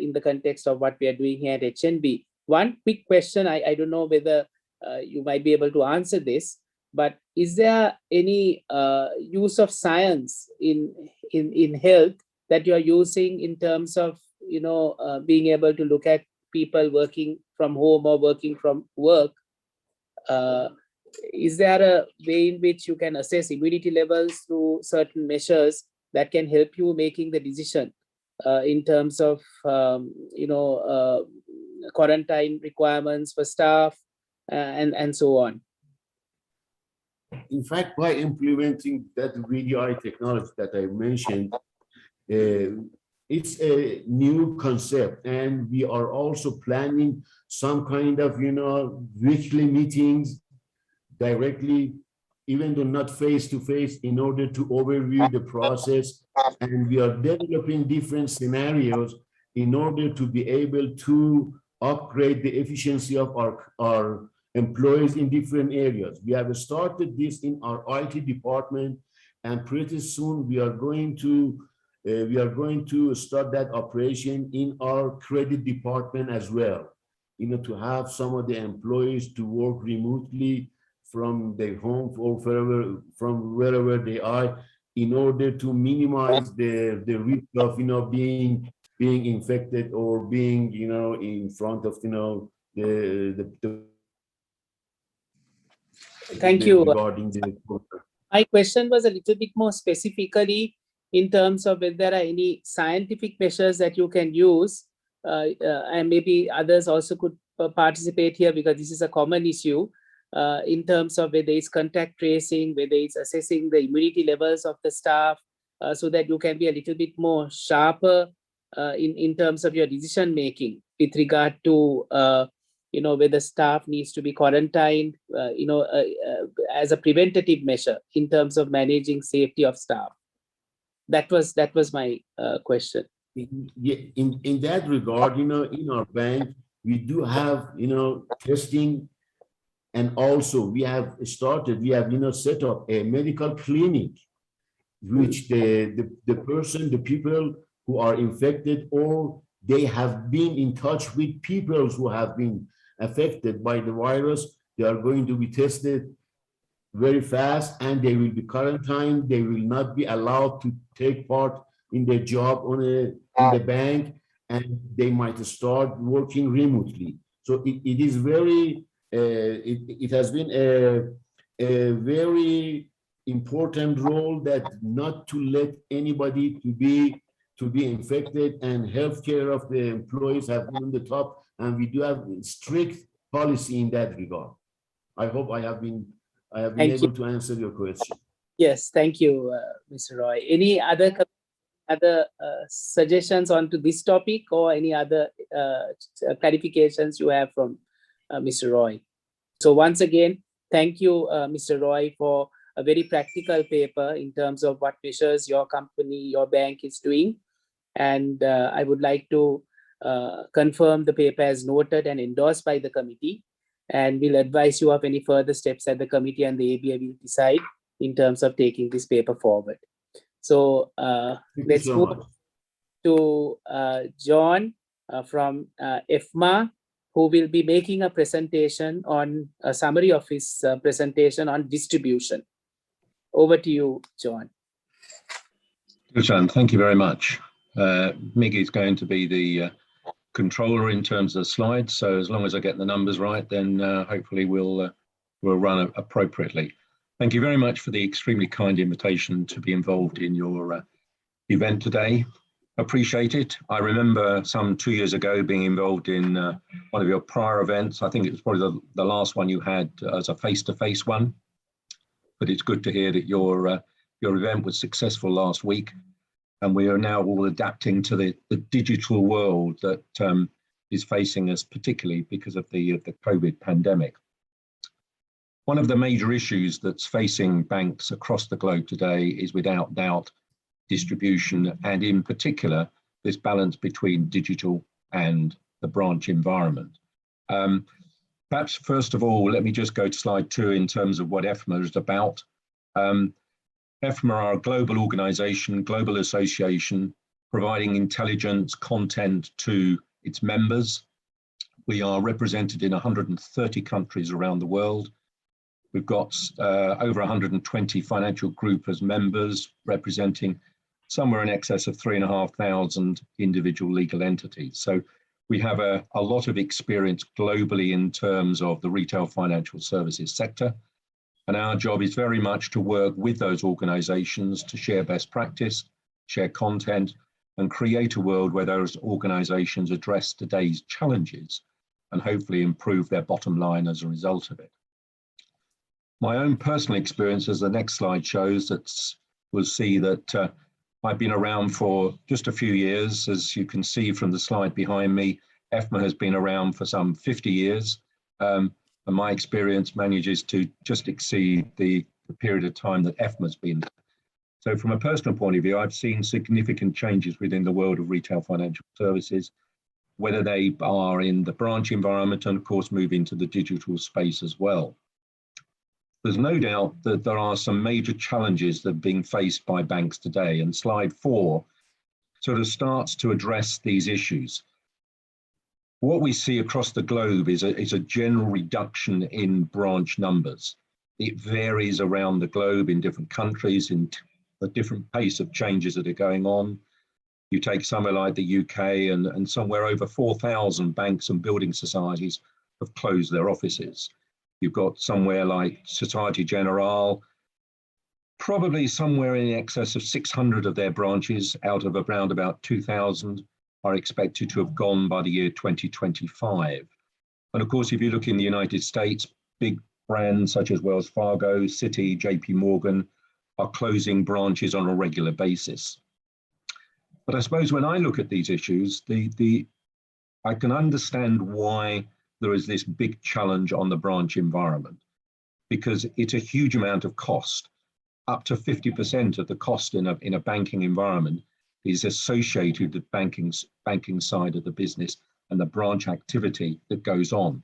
in the context of what we are doing here at HNB. One quick question, I don't know whether you might be able to answer this, but is there any use of science in health that you are using in terms of being able to look at people working from home or working from work? Is there a way in which you can assess immunity levels through certain measures that can help you making the decision in terms of quarantine requirements for staff and so on? In fact, by implementing that VDI technology that I mentioned, it's a new concept, and we are also planning some kind of weekly meetings directly, even though not face to face, in order to overview the process. And we are developing different scenarios in order to be able to upgrade the efficiency of our employees in different areas. We have started this in our IT department, and pretty soon we are going to start that operation in our credit department as well. You know, to have some of the employees to work remotely from their home or from wherever they are, in order to minimize the risk of, you know, being infected or being, you know, in front of, you know, Thank you. Regarding the my question was a little bit more specifically in terms of whether there are any scientific measures that you can use, and maybe others also could participate here, because this is a common issue, in terms of whether it's contact tracing, whether it's assessing the immunity levels of the staff, so that you can be a little bit more sharper in terms of your decision making with regard to you know, whether staff needs to be quarantined, you know, as a preventative measure in terms of managing safety of staff. That was my question. Yeah, in that regard, you know, in our bank, we do have, you know, testing, and also we have, you know, set up a medical clinic, which the people who are infected, or they have been in touch with people who have been affected by the virus, they are going to be tested very fast, and they will be quarantined. They will not be allowed to take part in their job in the bank, and they might start working remotely. So it is very, it has been a very important role, that not to let anybody to be infected, and healthcare of the employees have been on the top, and we do have strict policy in that regard. I hope I have been able to answer your question. Yes, thank you, Mr. Roy. Any other suggestions onto this topic, or any other clarifications you have from Mr. Roy? So once again, thank you, Mr. Roy, for a very practical paper in terms of what measures your company, your bank is doing. And I would like to confirm the paper as noted and endorsed by the committee, and we'll advise you of any further steps that the committee and the ABA will decide in terms of taking this paper forward. So let's move to John from EFMA, who will be making a presentation on a summary of his presentation on distribution. Over to you, John. Dilshan, thank you very much. Miggy is going to be the controller in terms of slides, so as long as I get the numbers right, then hopefully we'll run appropriately. Thank you very much for the extremely kind invitation to be involved in your event today. Appreciate it. I remember some 2 years ago being involved in one of your prior events. I think it was probably the last one you had as a face-to-face one, but it's good to hear that your event was successful last week. And we are now all adapting to the digital world that is facing us, particularly because of the COVID pandemic. One of the major issues that's facing banks across the globe today is, without doubt, distribution, and in particular, this balance between digital and the branch environment. Perhaps first of all, let me just go to slide 2 in terms of what EFMA is about. EFMA are a global organization, global association, providing intelligence content to its members. We are represented in 130 countries around the world. We've got over 120 financial group as members, representing somewhere in excess of 3,500 individual legal entities. So we have a lot of experience globally in terms of the retail financial services sector. And our job is very much to work with those organizations to share best practice, share content, and create a world where those organizations address today's challenges and hopefully improve their bottom line as a result of it. My own personal experience, as the next slide shows, we'll see that I've been around for just a few years. As you can see from the slide behind me, EFMA has been around for some 50 years. And my experience manages to just exceed the period of time that EFMA's been. So from a personal point of view, I've seen significant changes within the world of retail financial services, whether they are in the branch environment and of course move into the digital space as well. There's no doubt that there are some major challenges that are being faced by banks today, and slide 4 sort of starts to address these issues. What we see across the globe is a general reduction in branch numbers. It varies around the globe in different countries, in the different pace of changes that are going on. You take somewhere like the UK and somewhere over 4,000 banks and building societies have closed their offices. You've got somewhere like Societe Generale, probably somewhere in excess of 600 of their branches out of around about 2,000 are expected to have gone by the year 2025. And of course, if you look in the United States, big brands such as Wells Fargo, Citi, JP Morgan are closing branches on a regular basis. But I suppose when I look at these issues, I can understand why there is this big challenge on the branch environment, because it's a huge amount of cost. Up to 50% of the cost in a banking environment is associated with banking side of the business and the branch activity that goes on.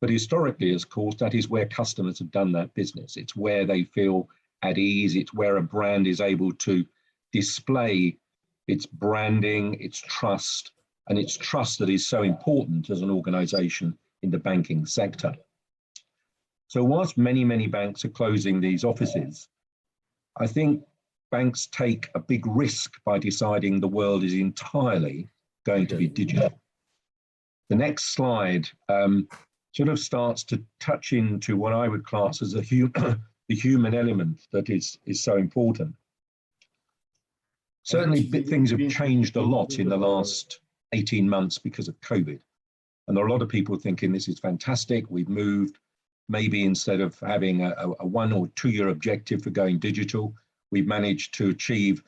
But historically, of course, that is where customers have done that business. It's where they feel at ease. It's where a brand is able to display its branding, its trust, and it's trust that is so important as an organization in the banking sector. So whilst many, many banks are closing these offices, I think banks take a big risk by deciding the world is entirely going to be digital. The next slide sort of starts to touch into what I would class as the human element that is so important. Certainly things have changed a lot in the last 18 months because of COVID. And there are a lot of people thinking this is fantastic. We've moved, maybe instead of having a 1 or 2 year objective for going digital, we've managed to achieve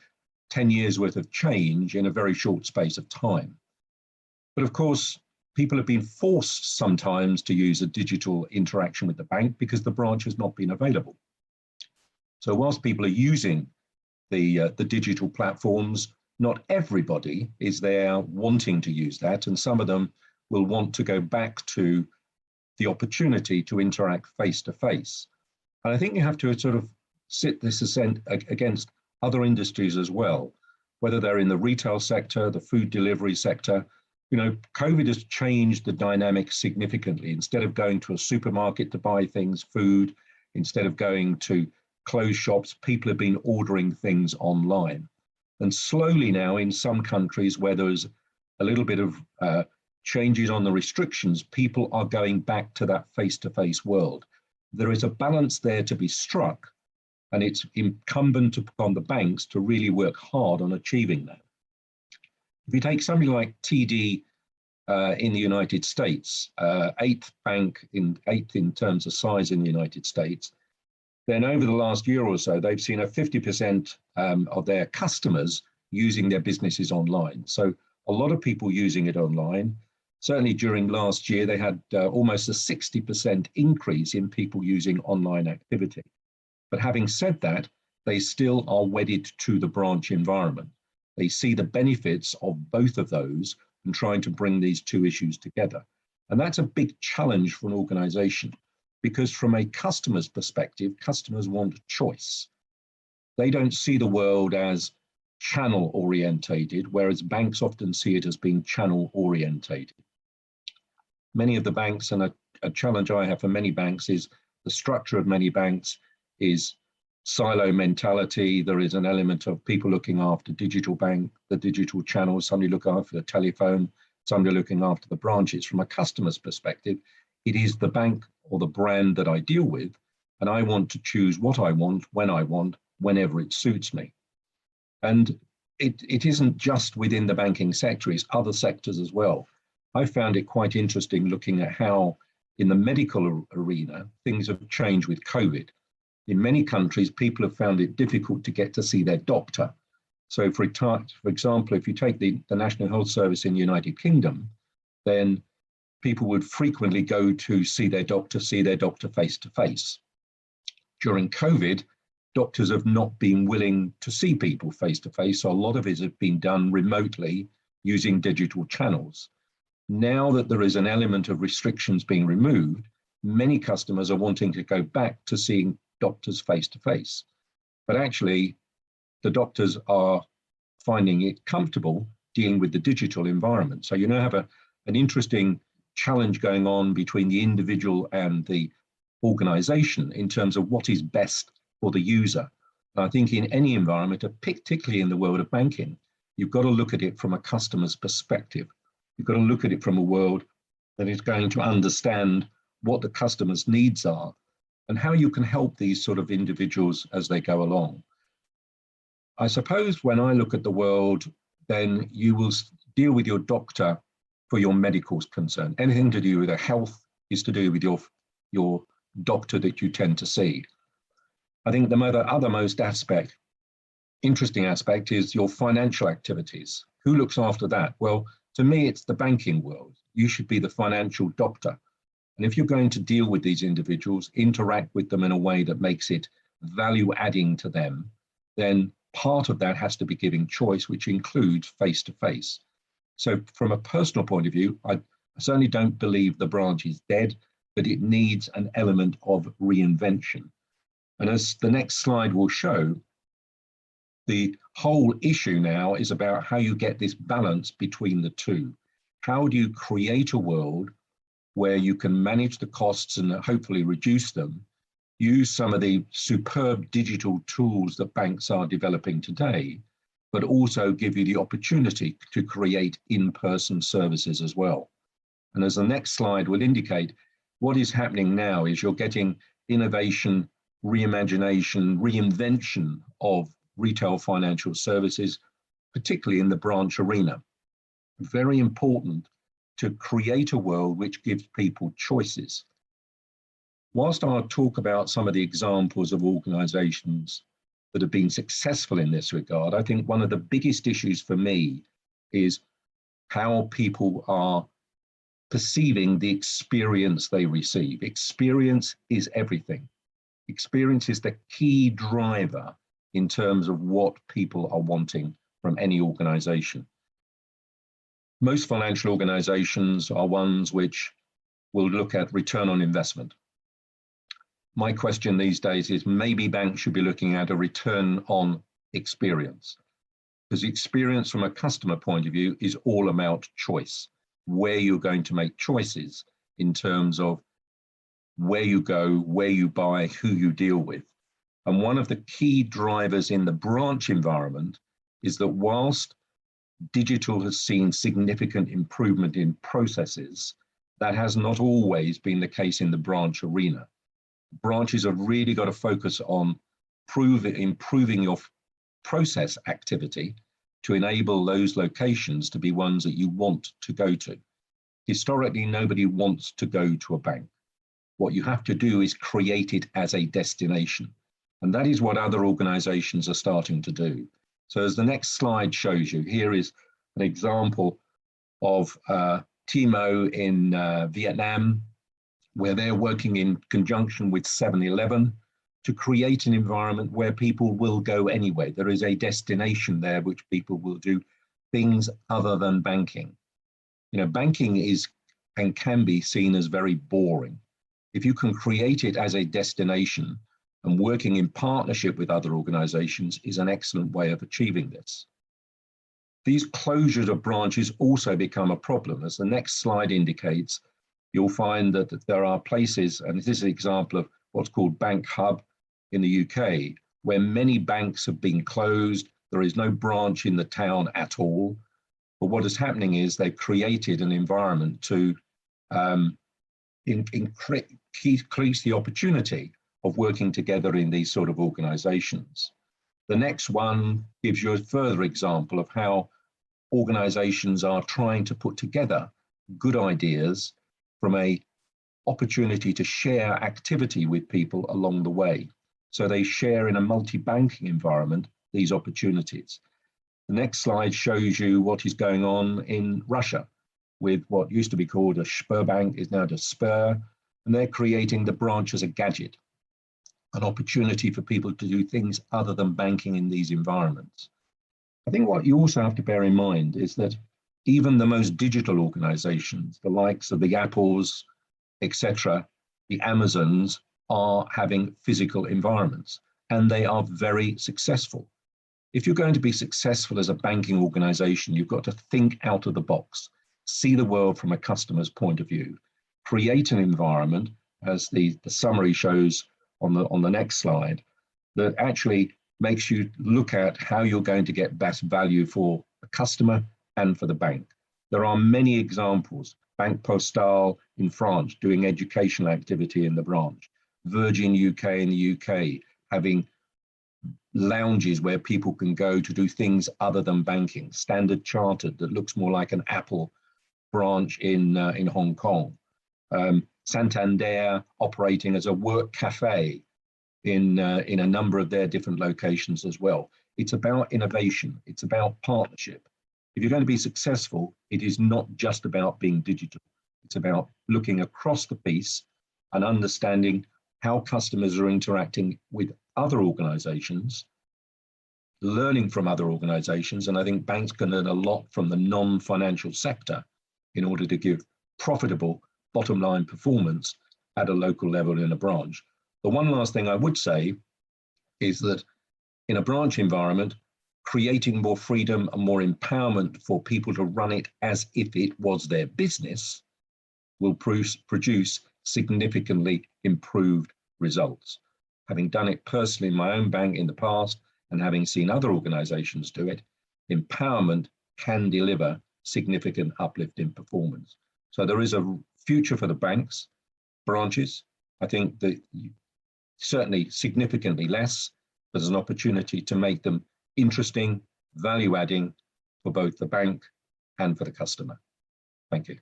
10 years worth of change in a very short space of time. But of course, people have been forced sometimes to use a digital interaction with the bank because the branch has not been available. So whilst people are using the digital platforms, not everybody is there wanting to use that, and some of them will want to go back to the opportunity to interact face to face. And I think you have to sort of sit this ascent against other industries as well, whether they're in the retail sector, the food delivery sector. You know, COVID has changed the dynamic significantly. Instead of going to a supermarket to buy things, food, instead of going to closed shops, people have been ordering things online. And slowly now in some countries where there's a little bit of changes on the restrictions, people are going back to that face-to-face world. There is a balance there to be struck, and it's incumbent upon the banks to really work hard on achieving that. If you take something like TD in the United States, eighth in terms of size in the United States, then over the last year or so, they've seen a 50% of their customers using their businesses online. So a lot of people using it online. Certainly during last year, they had almost a 60% increase in people using online activity. But having said that, they still are wedded to the branch environment. They see the benefits of both of those and trying to bring these two issues together. And that's a big challenge for an organization, because from a customer's perspective, customers want choice. They don't see the world as channel orientated, whereas banks often see it as being channel orientated. Many of the banks, and a challenge I have for many banks, is the structure of many banks is silo mentality. There is an element of people looking after digital bank, the digital channels, somebody looking after the telephone, somebody looking after the branches. From a customer's perspective, it is the bank or the brand that I deal with, and I want to choose what I want, when I want, whenever it suits me. And it isn't just within the banking sector, it's other sectors as well. I found it quite interesting looking at how in the medical arena, things have changed with COVID. In many countries, people have found it difficult to get to see their doctor. So for example, if you take the National Health Service in the United Kingdom, then people would frequently go to see their doctor face to face. During COVID, doctors have not been willing to see people face to face. So a lot of it has been done remotely using digital channels. Now that there is an element of restrictions being removed, many customers are wanting to go back to seeing doctors face to face. But actually, the doctors are finding it comfortable dealing with the digital environment. So you now have an interesting challenge going on between the individual and the organization in terms of what is best for the user. And I think in any environment, particularly in the world of banking, you've got to look at it from a customer's perspective. You've got to look at it from a world that is going to understand what the customer's needs are and how you can help these sort of individuals as they go along. I suppose when I look at the world, then you will deal with your doctor for your medical concern. Anything to do with health is to do with your doctor that you tend to see. I think the other most interesting aspect is your financial activities. Who looks after that? Well, to me, it's the banking world. You should be the financial doctor. And if you're going to deal with these individuals, interact with them in a way that makes it value adding to them, then part of that has to be giving choice, which includes face-to-face. So from a personal point of view, I certainly don't believe the branch is dead, but it needs an element of reinvention. And as the next slide will show, the whole issue now is about how you get this balance between the two. How do you create a world where you can manage the costs and hopefully reduce them, use some of the superb digital tools that banks are developing today, but also give you the opportunity to create in-person services as well. And as the next slide will indicate, what is happening now is you're getting innovation, reimagination, reinvention of retail financial services, particularly in the branch arena. Very important to create a world which gives people choices. Whilst I'll talk about some of the examples of organizations that have been successful in this regard, I think one of the biggest issues for me is how people are perceiving the experience they receive. Experience is everything. Experience is the key driver in terms of what people are wanting from any organization. Most financial organizations are ones which will look at return on investment. My question these days is maybe banks should be looking at a return on experience, because the experience from a customer point of view is all about choice, where you're going to make choices in terms of where you go, where you buy, who you deal with. And one of the key drivers in the branch environment is that whilst digital has seen significant improvement in processes, that has not always been the case in the branch arena. Branches have really got to focus on improving your process activity to enable those locations to be ones that you want to go to. Historically, nobody wants to go to a bank. What you have to do is create it as a destination. And that is what other organizations are starting to do. So as the next slide shows you, here is an example of Timo in Vietnam, where they're working in conjunction with 7-Eleven to create an environment where people will go anyway. There is a destination there which people will do things other than banking. You know, banking is and can be seen as very boring. If you can create it as a destination, and working in partnership with other organizations is an excellent way of achieving this. These closures of branches also become a problem. As the next slide indicates, you'll find that there are places, and this is an example of what's called Bank Hub in the UK, where many banks have been closed. There is no branch in the town at all. But what is happening is they've created an environment to increase the opportunity of working together in these sort of organizations. The next one gives you a further example of how organizations are trying to put together good ideas from an opportunity to share activity with people along the way. So they share in a multi-banking environment these opportunities. The next slide shows you what is going on in Russia with what used to be called a Sberbank, is now the Sber, and they're creating the branch as a gadget. an opportunity for people to do things other than banking in these environments. I think what you also have to bear in mind is that even the most digital organizations, the likes of the Apples, etc., the Amazons, are having physical environments, and they are very successful. If you're going to be successful as a banking organization, you've got to think out of the box, see the world from a customer's point of view, create an environment, as the summary shows on the next slide, that actually makes you look at how you're going to get best value for the customer and for the bank. There are many examples. Banque Postale in France doing educational activity in the branch. Virgin UK in the UK having lounges where people can go to do things other than banking. Standard Chartered that looks more like an Apple branch in Hong Kong. Santander operating as a work cafe in a number of their different locations as well. It's about innovation. It's about partnership. If you're going to be successful, it is not just about being digital. It's about looking across the piece and understanding how customers are interacting with other organizations, learning from other organizations. And I think banks can learn a lot from the non-financial sector in order to give profitable bottom line performance at a local level in a branch. The one last thing I would say is that in a branch environment, creating more freedom and more empowerment for people to run it as if it was their business will produce significantly improved results. Having done it personally in my own bank in the past and having seen other organizations do it, empowerment can deliver significant uplift in performance. So there is a future for the banks, branches. I think that certainly significantly less, but there's an opportunity to make them interesting, value-adding for both the bank and for the customer. Thank you.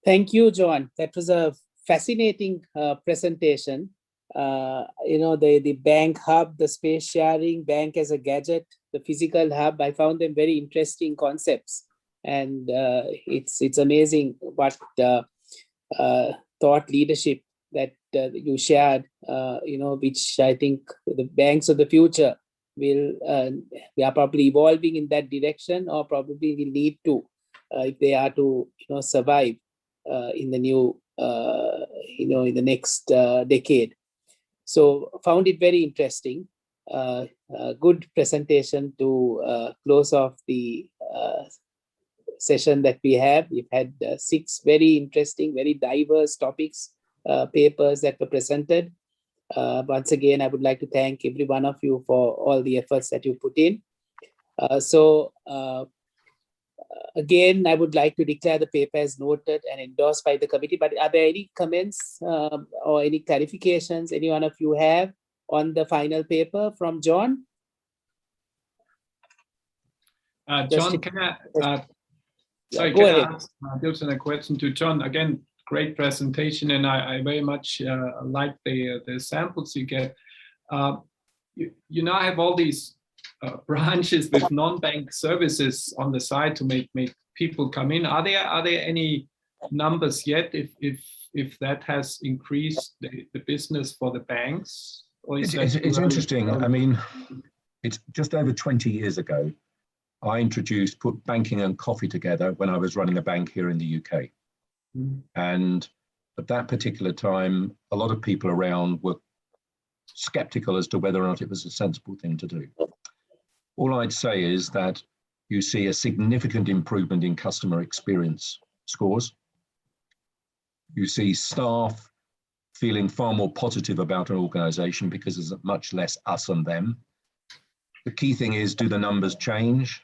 Thank you, John. That was a fascinating presentation. The bank hub, the space sharing, bank as a gadget, the physical hub, I found them very interesting concepts. And it's amazing what thought leadership that you shared, which I think the banks of the future we are probably evolving in that direction, or probably will need to, if they are to survive in the new, in the next decade. So found it very interesting. Good presentation to close off the session that we have. We've had 6 very interesting, very diverse topics, papers that were presented. Once again, I would like to thank every one of you for all the efforts that you put in. Again, I would like to declare the paper as noted and endorsed by the committee. But are there any comments or any clarifications any one of you have on the final paper from John? John, can I ask Dilshan a question to John? Again, great presentation, and I very much like the samples you get. You now have all these branches with non-bank services on the side to make people come in. Are there any numbers yet if that has increased the business for the banks? Or is it's interesting. I mean, it's just over 20 years ago, I put banking and coffee together when I was running a bank here in the UK. And at that particular time, a lot of people around were skeptical as to whether or not it was a sensible thing to do. All I'd say is that you see a significant improvement in customer experience scores. You see staff feeling far more positive about an organization because there's much less us and them. The key thing is, do the numbers change?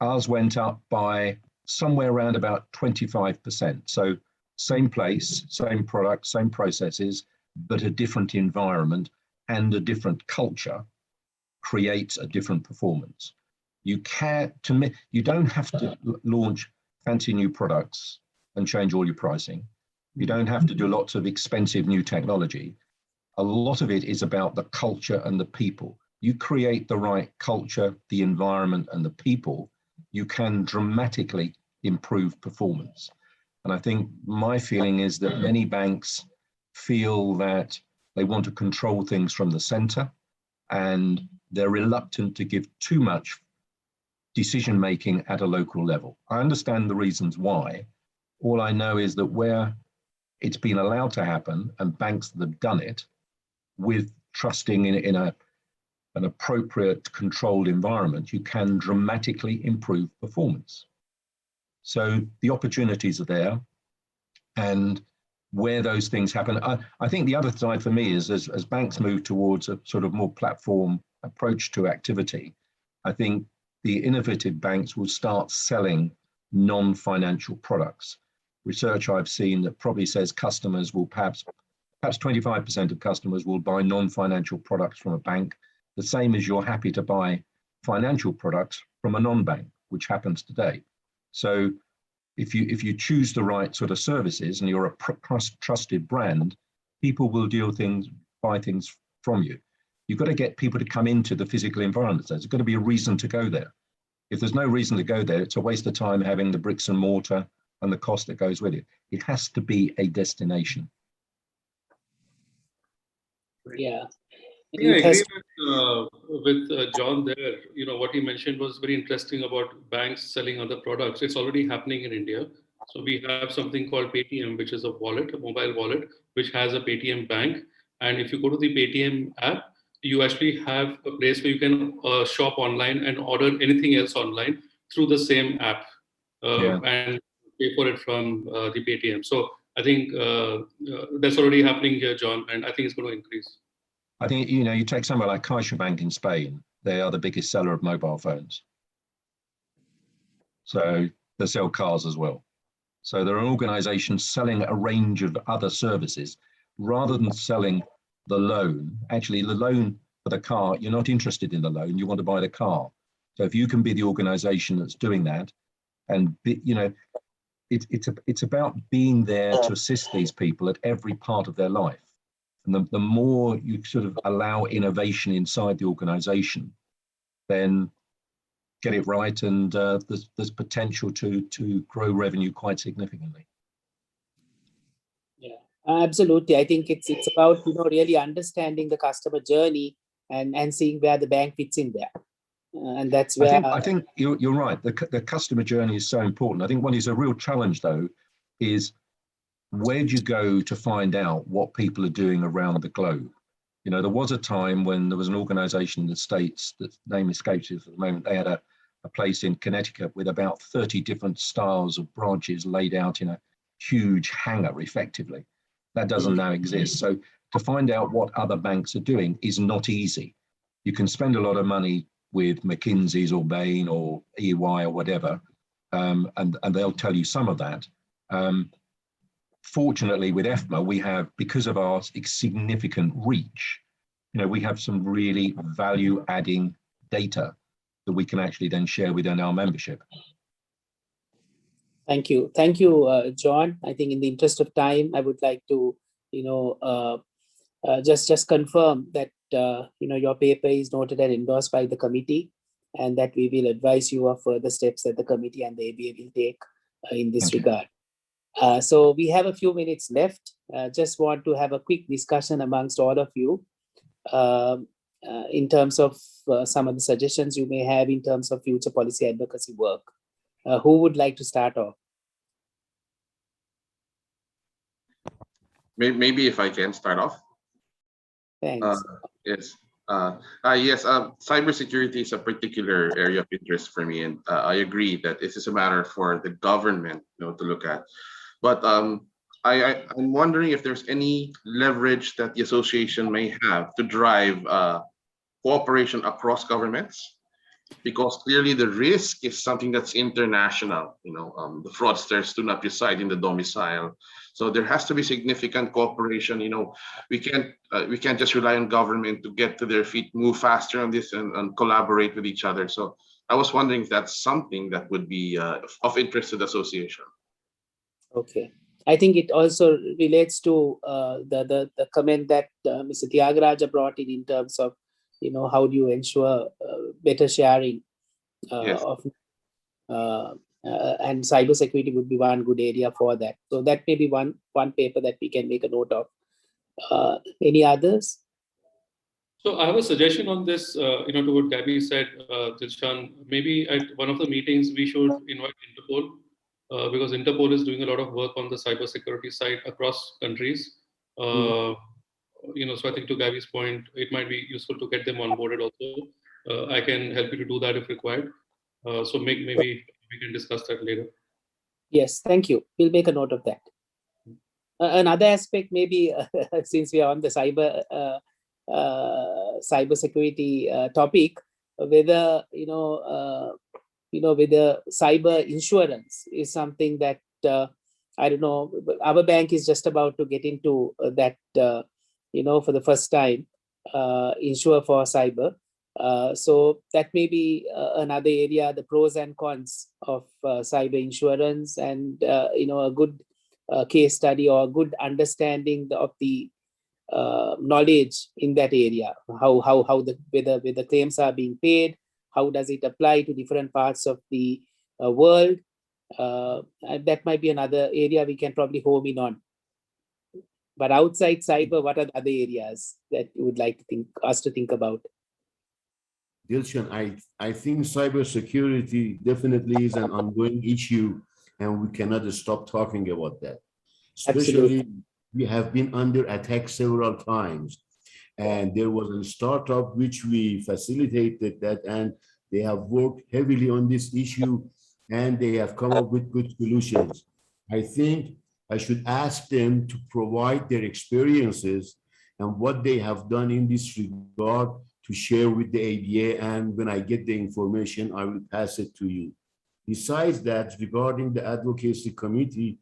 Ours went up by somewhere around about 25%. So same place, same product, same processes, but a different environment and a different culture creates a different performance. You don't have to launch fancy new products and change all your pricing. You don't have to do lots of expensive new technology. A lot of it is about the culture and the people. You create the right culture, the environment, and the people, you can dramatically improve performance. And I think my feeling is that many banks feel that they want to control things from the center, and they're reluctant to give too much decision making at a local level. I understand the reasons why. All I know is that where it's been allowed to happen and banks that have done it with trusting in an appropriate controlled environment, you can dramatically improve performance. So the opportunities are there, and where those things happen. I think the other side for me is as banks move towards a sort of more platform approach to activity, I think the innovative banks will start selling non-financial products. Research I've seen that probably says customers will perhaps 25% of customers will buy non-financial products from a bank, the same as you're happy to buy financial products from a non-bank, which happens today. So if you choose the right sort of services and you're a trusted brand, people will buy things from you. You've got to get people to come into the physical environment. There's got to be a reason to go there. If there's no reason to go there, it's a waste of time having the bricks and mortar and the cost that goes with it. It has to be a destination. Yeah. Yeah, I agree with John there. You know, what he mentioned was very interesting about banks selling other products. It's already happening in India. So we have something called Paytm, which is a wallet, a mobile wallet, which has a Paytm bank. And if you go to the Paytm app, you actually have a place where you can shop online and order anything else online through the same app and pay for it from the Paytm. So I think that's already happening here, John, and I think it's going to increase. I think, you know, you take somewhere like CaixaBank in Spain, they are the biggest seller of mobile phones. So they sell cars as well. So there are organizations selling a range of other services rather than selling the loan. Actually, the loan for the car, you're not interested in the loan, you want to buy the car. So if you can be the organization that's doing that, and you know, it's about being there to assist these people at every part of their life. And the more you sort of allow innovation inside the organization, then get it right, and there's potential to grow revenue quite significantly. Yeah, absolutely. I think it's about, you know, really understanding the customer journey and seeing where the bank fits in there. And that's where I think you're right. The customer journey is so important. I think what is a real challenge though is, where do you go to find out what people are doing around the globe? You know, there was a time when there was an organization in the States, that name escapes us at the moment. They had a place in Connecticut with about 30 different styles of branches laid out in a huge hangar, effectively. That doesn't now exist. So to find out what other banks are doing is not easy. You can spend a lot of money with McKinsey's or Bain or EY or whatever, and they'll tell you some of that. Fortunately, with EFMA, we have, because of our significant reach, you know, we have some really value-adding data that we can actually then share within our membership. Thank you, John. I think in the interest of time, I would like to, you know, just confirm that you know, your paper is noted and endorsed by the committee, and that we will advise you of further steps that the committee and the ABA will take in this regard. So we have a few minutes left. Just want to have a quick discussion amongst all of you in terms of some of the suggestions you may have in terms of future policy advocacy work. Who would like to start off? Maybe if I can start off. Thanks. Yes. Yes. Cybersecurity is a particular area of interest for me, and I agree that this is a matter for the government, you know, to look at. But I'm wondering if there's any leverage that the association may have to drive cooperation across governments, because clearly the risk is something that's international. You know, the fraudsters do not reside in the domicile, so there has to be significant cooperation. You know, we can't just rely on government to get to their feet, move faster on this, and collaborate with each other. So I was wondering if that's something that would be of interest to the association. Okay. I think it also relates to the comment that Mr. Tyagaraja brought in terms of, you know, how do you ensure better sharing Yes. of and cybersecurity would be one good area for that. So that may be one paper that we can make a note of. Any others? So I have a suggestion on this, to what Gabby said, Dilshan. Maybe at one of the meetings, we should invite Interpol, because Interpol is doing a lot of work on the cybersecurity side across countries. So I think to Gabby's point, it might be useful to get them onboarded also. I can help you to do that if required. So maybe we can discuss that later. Yes, thank you. We'll make a note of that. Another aspect, maybe, since we are on the cybersecurity topic, whether whether cyber insurance is something that I don't know. Our bank is just about to get into that. For the first time, insure for cyber. So that may be another area, the pros and cons of cyber insurance, and a good case study or a good understanding of the knowledge in that area. How whether claims are being paid, how does it apply to different parts of the world? And that might be another area we can probably home in on. But outside cyber, what are the other areas that you would like to us to think about? Dilshan, I think cybersecurity definitely is an ongoing issue, and we cannot stop talking about that. Especially, absolutely. We have been under attack several times, and there was a startup which we facilitated that, and they have worked heavily on this issue, and they have come up with good solutions. I think I should ask them to provide their experiences and what they have done in this regard to share with the ABA, and when I get the information, I will pass it to you. Besides that, regarding the advocacy committee,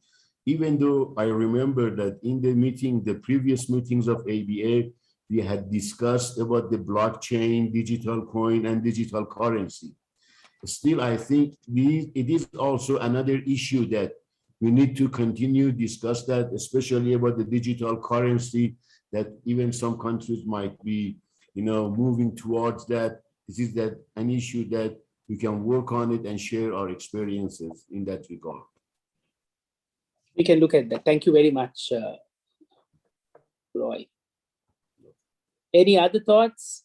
even though I remember that in the previous meetings of ABA, we had discussed about the blockchain, digital coin, and digital currency. Still, I think it is also another issue that we need to continue discuss that, especially about the digital currency, that even some countries might be, moving towards that. This is an issue that we can work on it and share our experiences in that regard. We can look at that. Thank you very much, Roy. Any other thoughts?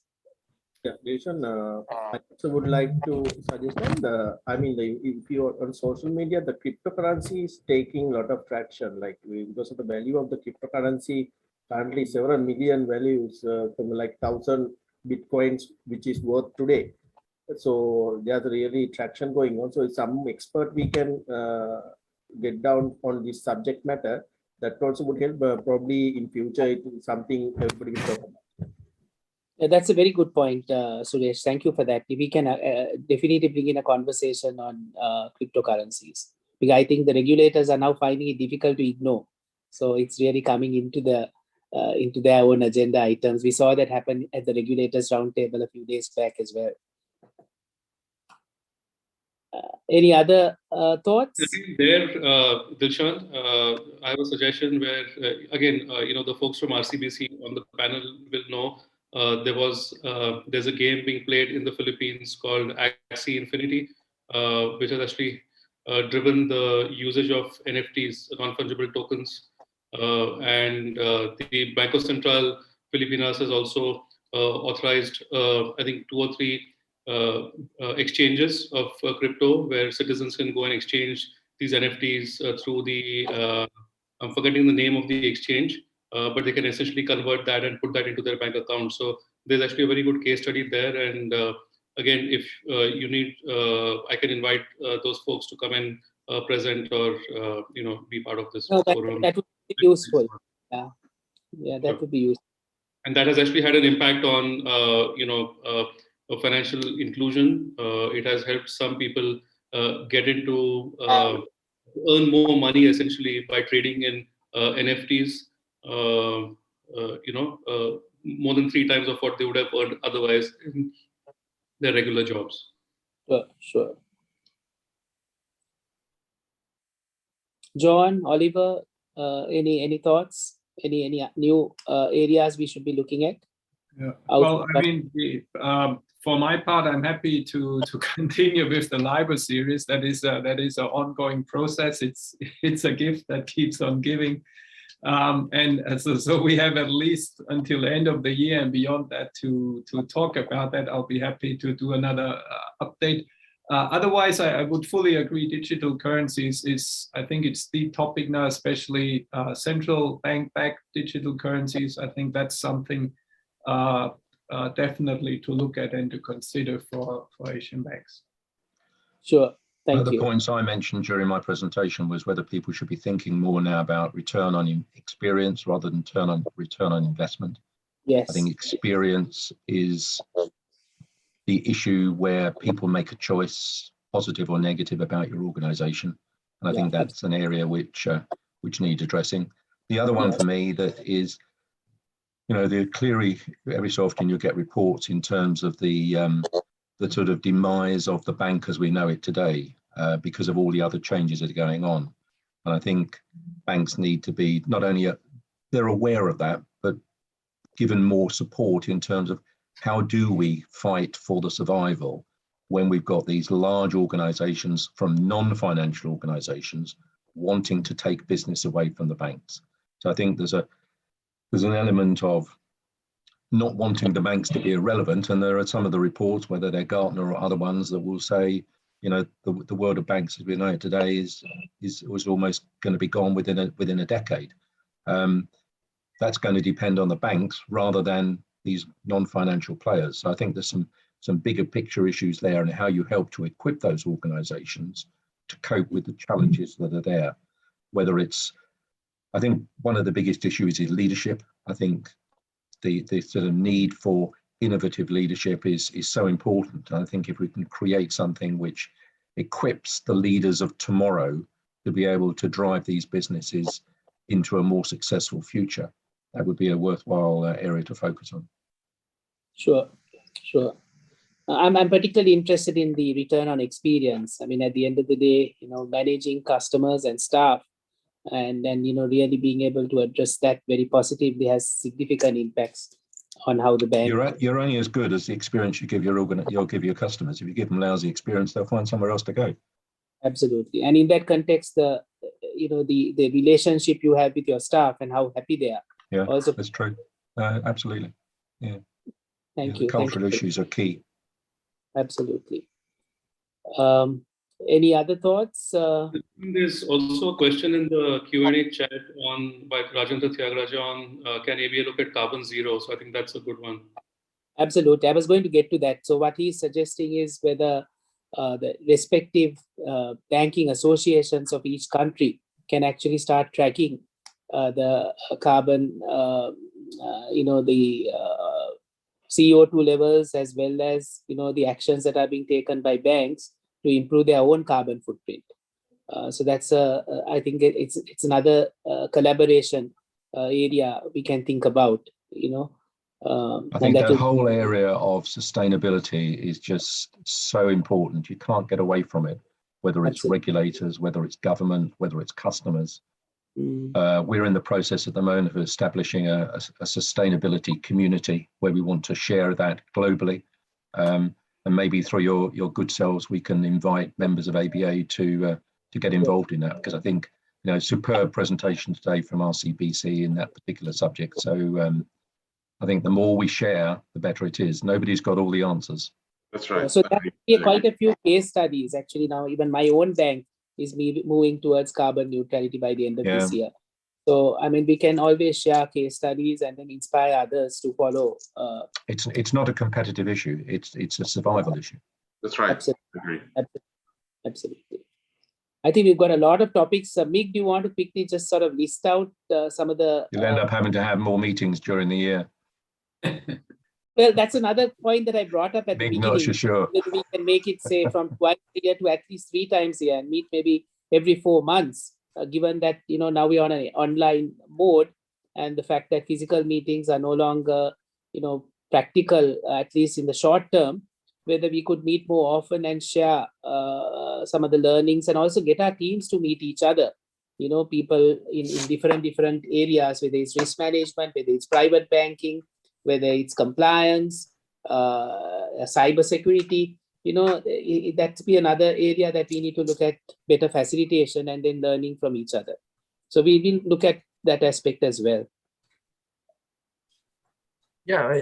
Yeah, Dilshan, I also would like to suggest that, if you are on social media, the cryptocurrency is taking a lot of traction, because of the value of the cryptocurrency, currently several million values from 1,000 Bitcoins, which is worth today. So there's really traction going on. So if some expert we can get down on this subject matter, that also would help. Probably in future, it is something everybody will talk about. That's a very good point, Suresh. Thank you for that. We can definitely bring in a conversation on cryptocurrencies, because I think the regulators are now finding it difficult to ignore. So it's really coming into their own agenda items. We saw that happen at the regulators roundtable a few days back as well. Any other thoughts? There, Dilshan, I have a suggestion where, again, the folks from RCBC on the panel will know there's a game being played in the Philippines called Axie Infinity, which has actually driven the usage of NFTs, non-fungible tokens. And the Banco Central Filipinas has also authorized, I think, 2 or 3 exchanges of crypto where citizens can go and exchange these NFTs through the, I'm forgetting the name of the exchange, but they can essentially convert that and put that into their bank account. So there's actually a very good case study there. And again, if you need, I can invite those folks to come and present or, be part of this forum. That would be useful. Yeah, that would be useful. And that has actually had an impact on, financial inclusion. It has helped some people get into, earn more money essentially by trading in NFTs, more than 3 times of what they would have earned otherwise in their regular jobs. Sure. John, Oliver, any thoughts? Any new areas we should be looking at? Yeah. Well, I mean, for my part, I'm happy to continue with the LIBOR series. That is an ongoing process. It's a gift that keeps on giving. So we have at least until the end of the year and beyond that to talk about that. I'll be happy to do another update. Otherwise, I would fully agree. Digital currencies is, I think it's the topic now, especially central bank-backed digital currencies. I think that's something definitely to look at and to consider for Asian banks. Sure. Thank One of you. the points I mentioned during my presentation was whether people should be thinking more now about return on experience rather than return on investment. Yes. I think experience is the issue where people make a choice, positive or negative, about your organization. And I think that's an area which needs addressing. The other one for me that is, clearly every so often you get reports in terms of the sort of demise of the bank as we know it today because of all the other changes that are going on. And I think banks need to be not only, they're aware of that, but given more support in terms of how do we fight for the survival when we've got these large organizations from non-financial organizations wanting to take business away from the banks. So I think there's an element of not wanting the banks to be irrelevant, and there are some of the reports, whether they're Gartner or other ones, that will say, the world of banks as we know it today was almost going to be gone within a decade. That's going to depend on the banks rather than these non-financial players. So I think there's some bigger picture issues there, and how you help to equip those organizations to cope with the challenges that are there. Whether it's, I think one of the biggest issues is leadership. I think the sort of need for innovative leadership is so important. And I think if we can create something which equips the leaders of tomorrow to be able to drive these businesses into a more successful future, that would be a worthwhile area to focus on. Sure. I'm particularly interested in the return on experience. I mean, at the end of the day, managing customers and staff, and then really being able to address that very positively has significant impacts on how the bank. You're only as good as the experience you give your customers. If you give them lousy experience, they'll find somewhere else to go. Absolutely, and in that context, the relationship you have with your staff and how happy they are. Yeah, also, that's true. Absolutely. Yeah. Thank you. Cultural issues are key. Absolutely. Any other thoughts? There's also a question in the Q&A chat by Rajendra Tyagaraja on can ABA look at carbon zero? So I think that's a good one. Absolutely. I was going to get to that. So what he's suggesting is whether the respective banking associations of each country can actually start tracking the carbon, the CO2 levels, as well as the actions that are being taken by banks to improve their own carbon footprint. So that's I think it's another collaboration area we can think about. I think that whole area of sustainability is just so important. You can't get away from it, whether it's regulators, whether it's government, whether it's customers. We're in the process at the moment of establishing a sustainability community where we want to share that globally. And maybe through your good selves, we can invite members of ABA to get involved in that, because I think, superb presentation today from RCBC in that particular subject. So I think the more we share, the better it is. Nobody's got all the answers. That's right. So there are quite a few case studies. Actually, now even my own bank is moving towards carbon neutrality by the end of this year. So, I mean, we can always share case studies and then inspire others to follow. It's not a competitive issue. It's a survival issue. That's right. Absolutely. Absolutely. I think we've got a lot of topics. Mig, do you want to quickly just sort of list out some of the... You'll end up having to have more meetings during the year. Well, that's another point that I brought up at the beginning. Not so sure. That we can make it, say, from twice a year to at least 3 times a year, and meet maybe every 4 months, given that, now we're on an online mode, and the fact that physical meetings are no longer, practical, at least in the short term, whether we could meet more often and share some of the learnings, and also get our teams to meet each other. People in different areas, whether it's risk management, whether it's private banking, whether it's compliance, cybersecurity, that's be another area that we need to look at better facilitation and then learning from each other. So we will look at that aspect as well. Yeah,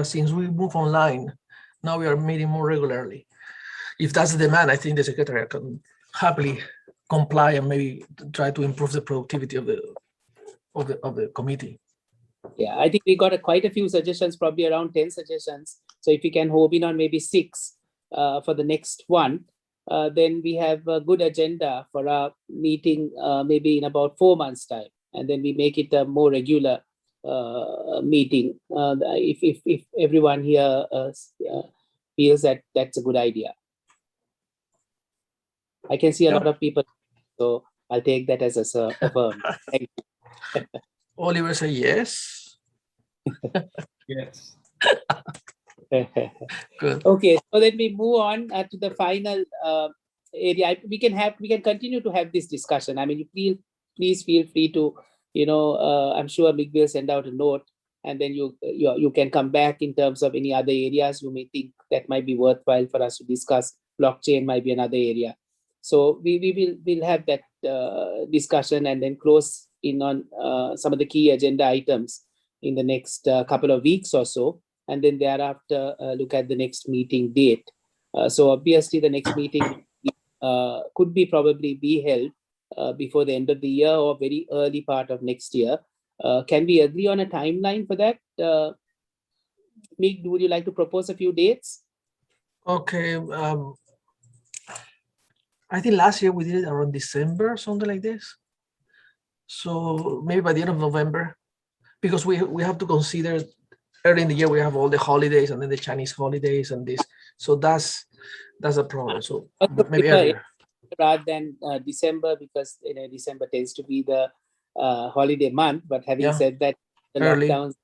since we move online, now we are meeting more regularly. If that's the demand, I think the secretary can happily comply and maybe try to improve the productivity of the committee. Yeah, I think we got quite a few suggestions, probably around 10 suggestions. So if we can home in on maybe 6 for the next one, then we have a good agenda for our meeting maybe in about 4 months' time. And then we make it a more regular meeting if everyone here feels that that's a good idea. I can see a lot of people, so I'll take that as a affirm. Thank you. Oliver say yes. Yes. Good. Okay, so let me move on to the final area. We can continue to have this discussion. I mean, please feel free to, I'm sure Mig will send out a note, and then you can come back in terms of any other areas you may think that might be worthwhile for us to discuss. Blockchain might be another area. So we'll have that discussion and then close in on some of the key agenda items in the next couple of weeks or so, and then thereafter look at the next meeting date. So obviously the next meeting could probably be held before the end of the year or very early part of next year. Can we agree on a timeline for that? Mig, would you like to propose a few dates? Okay. I think last year we did it around December, something like this. So maybe by the end of November, because we have to consider early in the year we have all the holidays and then the Chinese holidays and this. So that's a problem. So maybe earlier. Rather than December, because December tends to be the holiday month. But having said that, the lockdowns,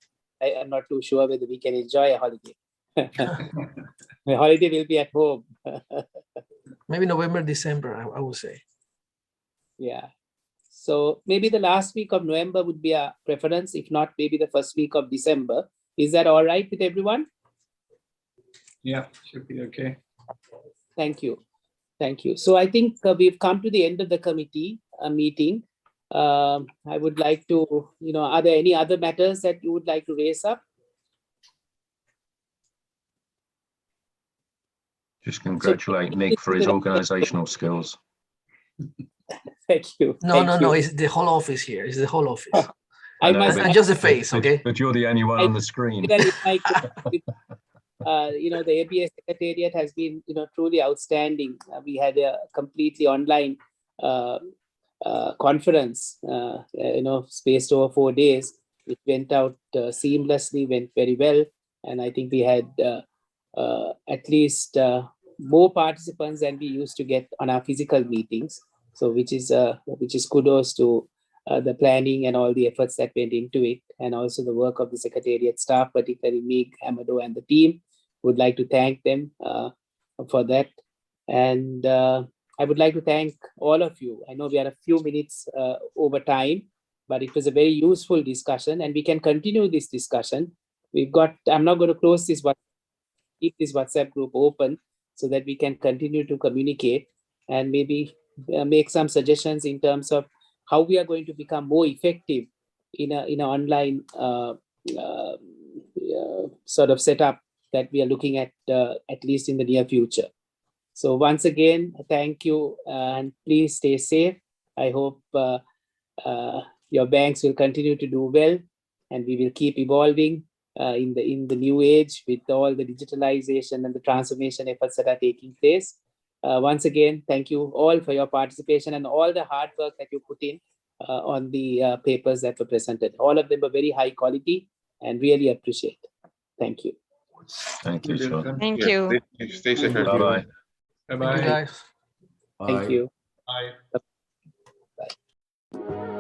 I am not too sure whether we can enjoy a holiday. The holiday will be at home. Maybe November, December, I would say. Yeah. So maybe the last week of November would be a preference. If not, maybe the first week of December. Is that all right with everyone? Yeah, should be okay. Thank you. Thank you. So I think we've come to the end of the committee meeting. I would like to, are there any other matters that you would like to raise up? Just congratulate Mig for his organizational skills. Thank you. No, it's the whole office here. It's the whole office. And just the face, okay? But you're the only one on the screen. The ABA Secretariat has been, truly outstanding. We had a completely online conference, spaced over 4 days. It went out seamlessly, went very well. And I think we had at least more participants than we used to get on our physical meetings. So which is kudos to the planning and all the efforts that went into it, and also the work of the Secretariat staff, particularly Mig, Hamado, and the team. Would like to thank them for that. And I would like to thank all of you. I know we are a few minutes over time, but it was a very useful discussion, and we can continue this discussion. I'm not going to close this, but keep this WhatsApp group open so that we can continue to communicate and maybe make some suggestions in terms of how we are going to become more effective in an online sort of setup that we are looking at least in the near future. So once again, thank you, and please stay safe. I hope your banks will continue to do well, and we will keep evolving in the new age with all the digitalization and the transformation efforts that are taking place. Once again, thank you all for your participation and all the hard work that you put in on the papers that were presented. All of them were very high quality and really appreciate. Thank you. Thank you, Sean. Thank you. Stay safe. Bye-bye. Bye-bye. Thank you, guys. Thank you. Bye. Bye.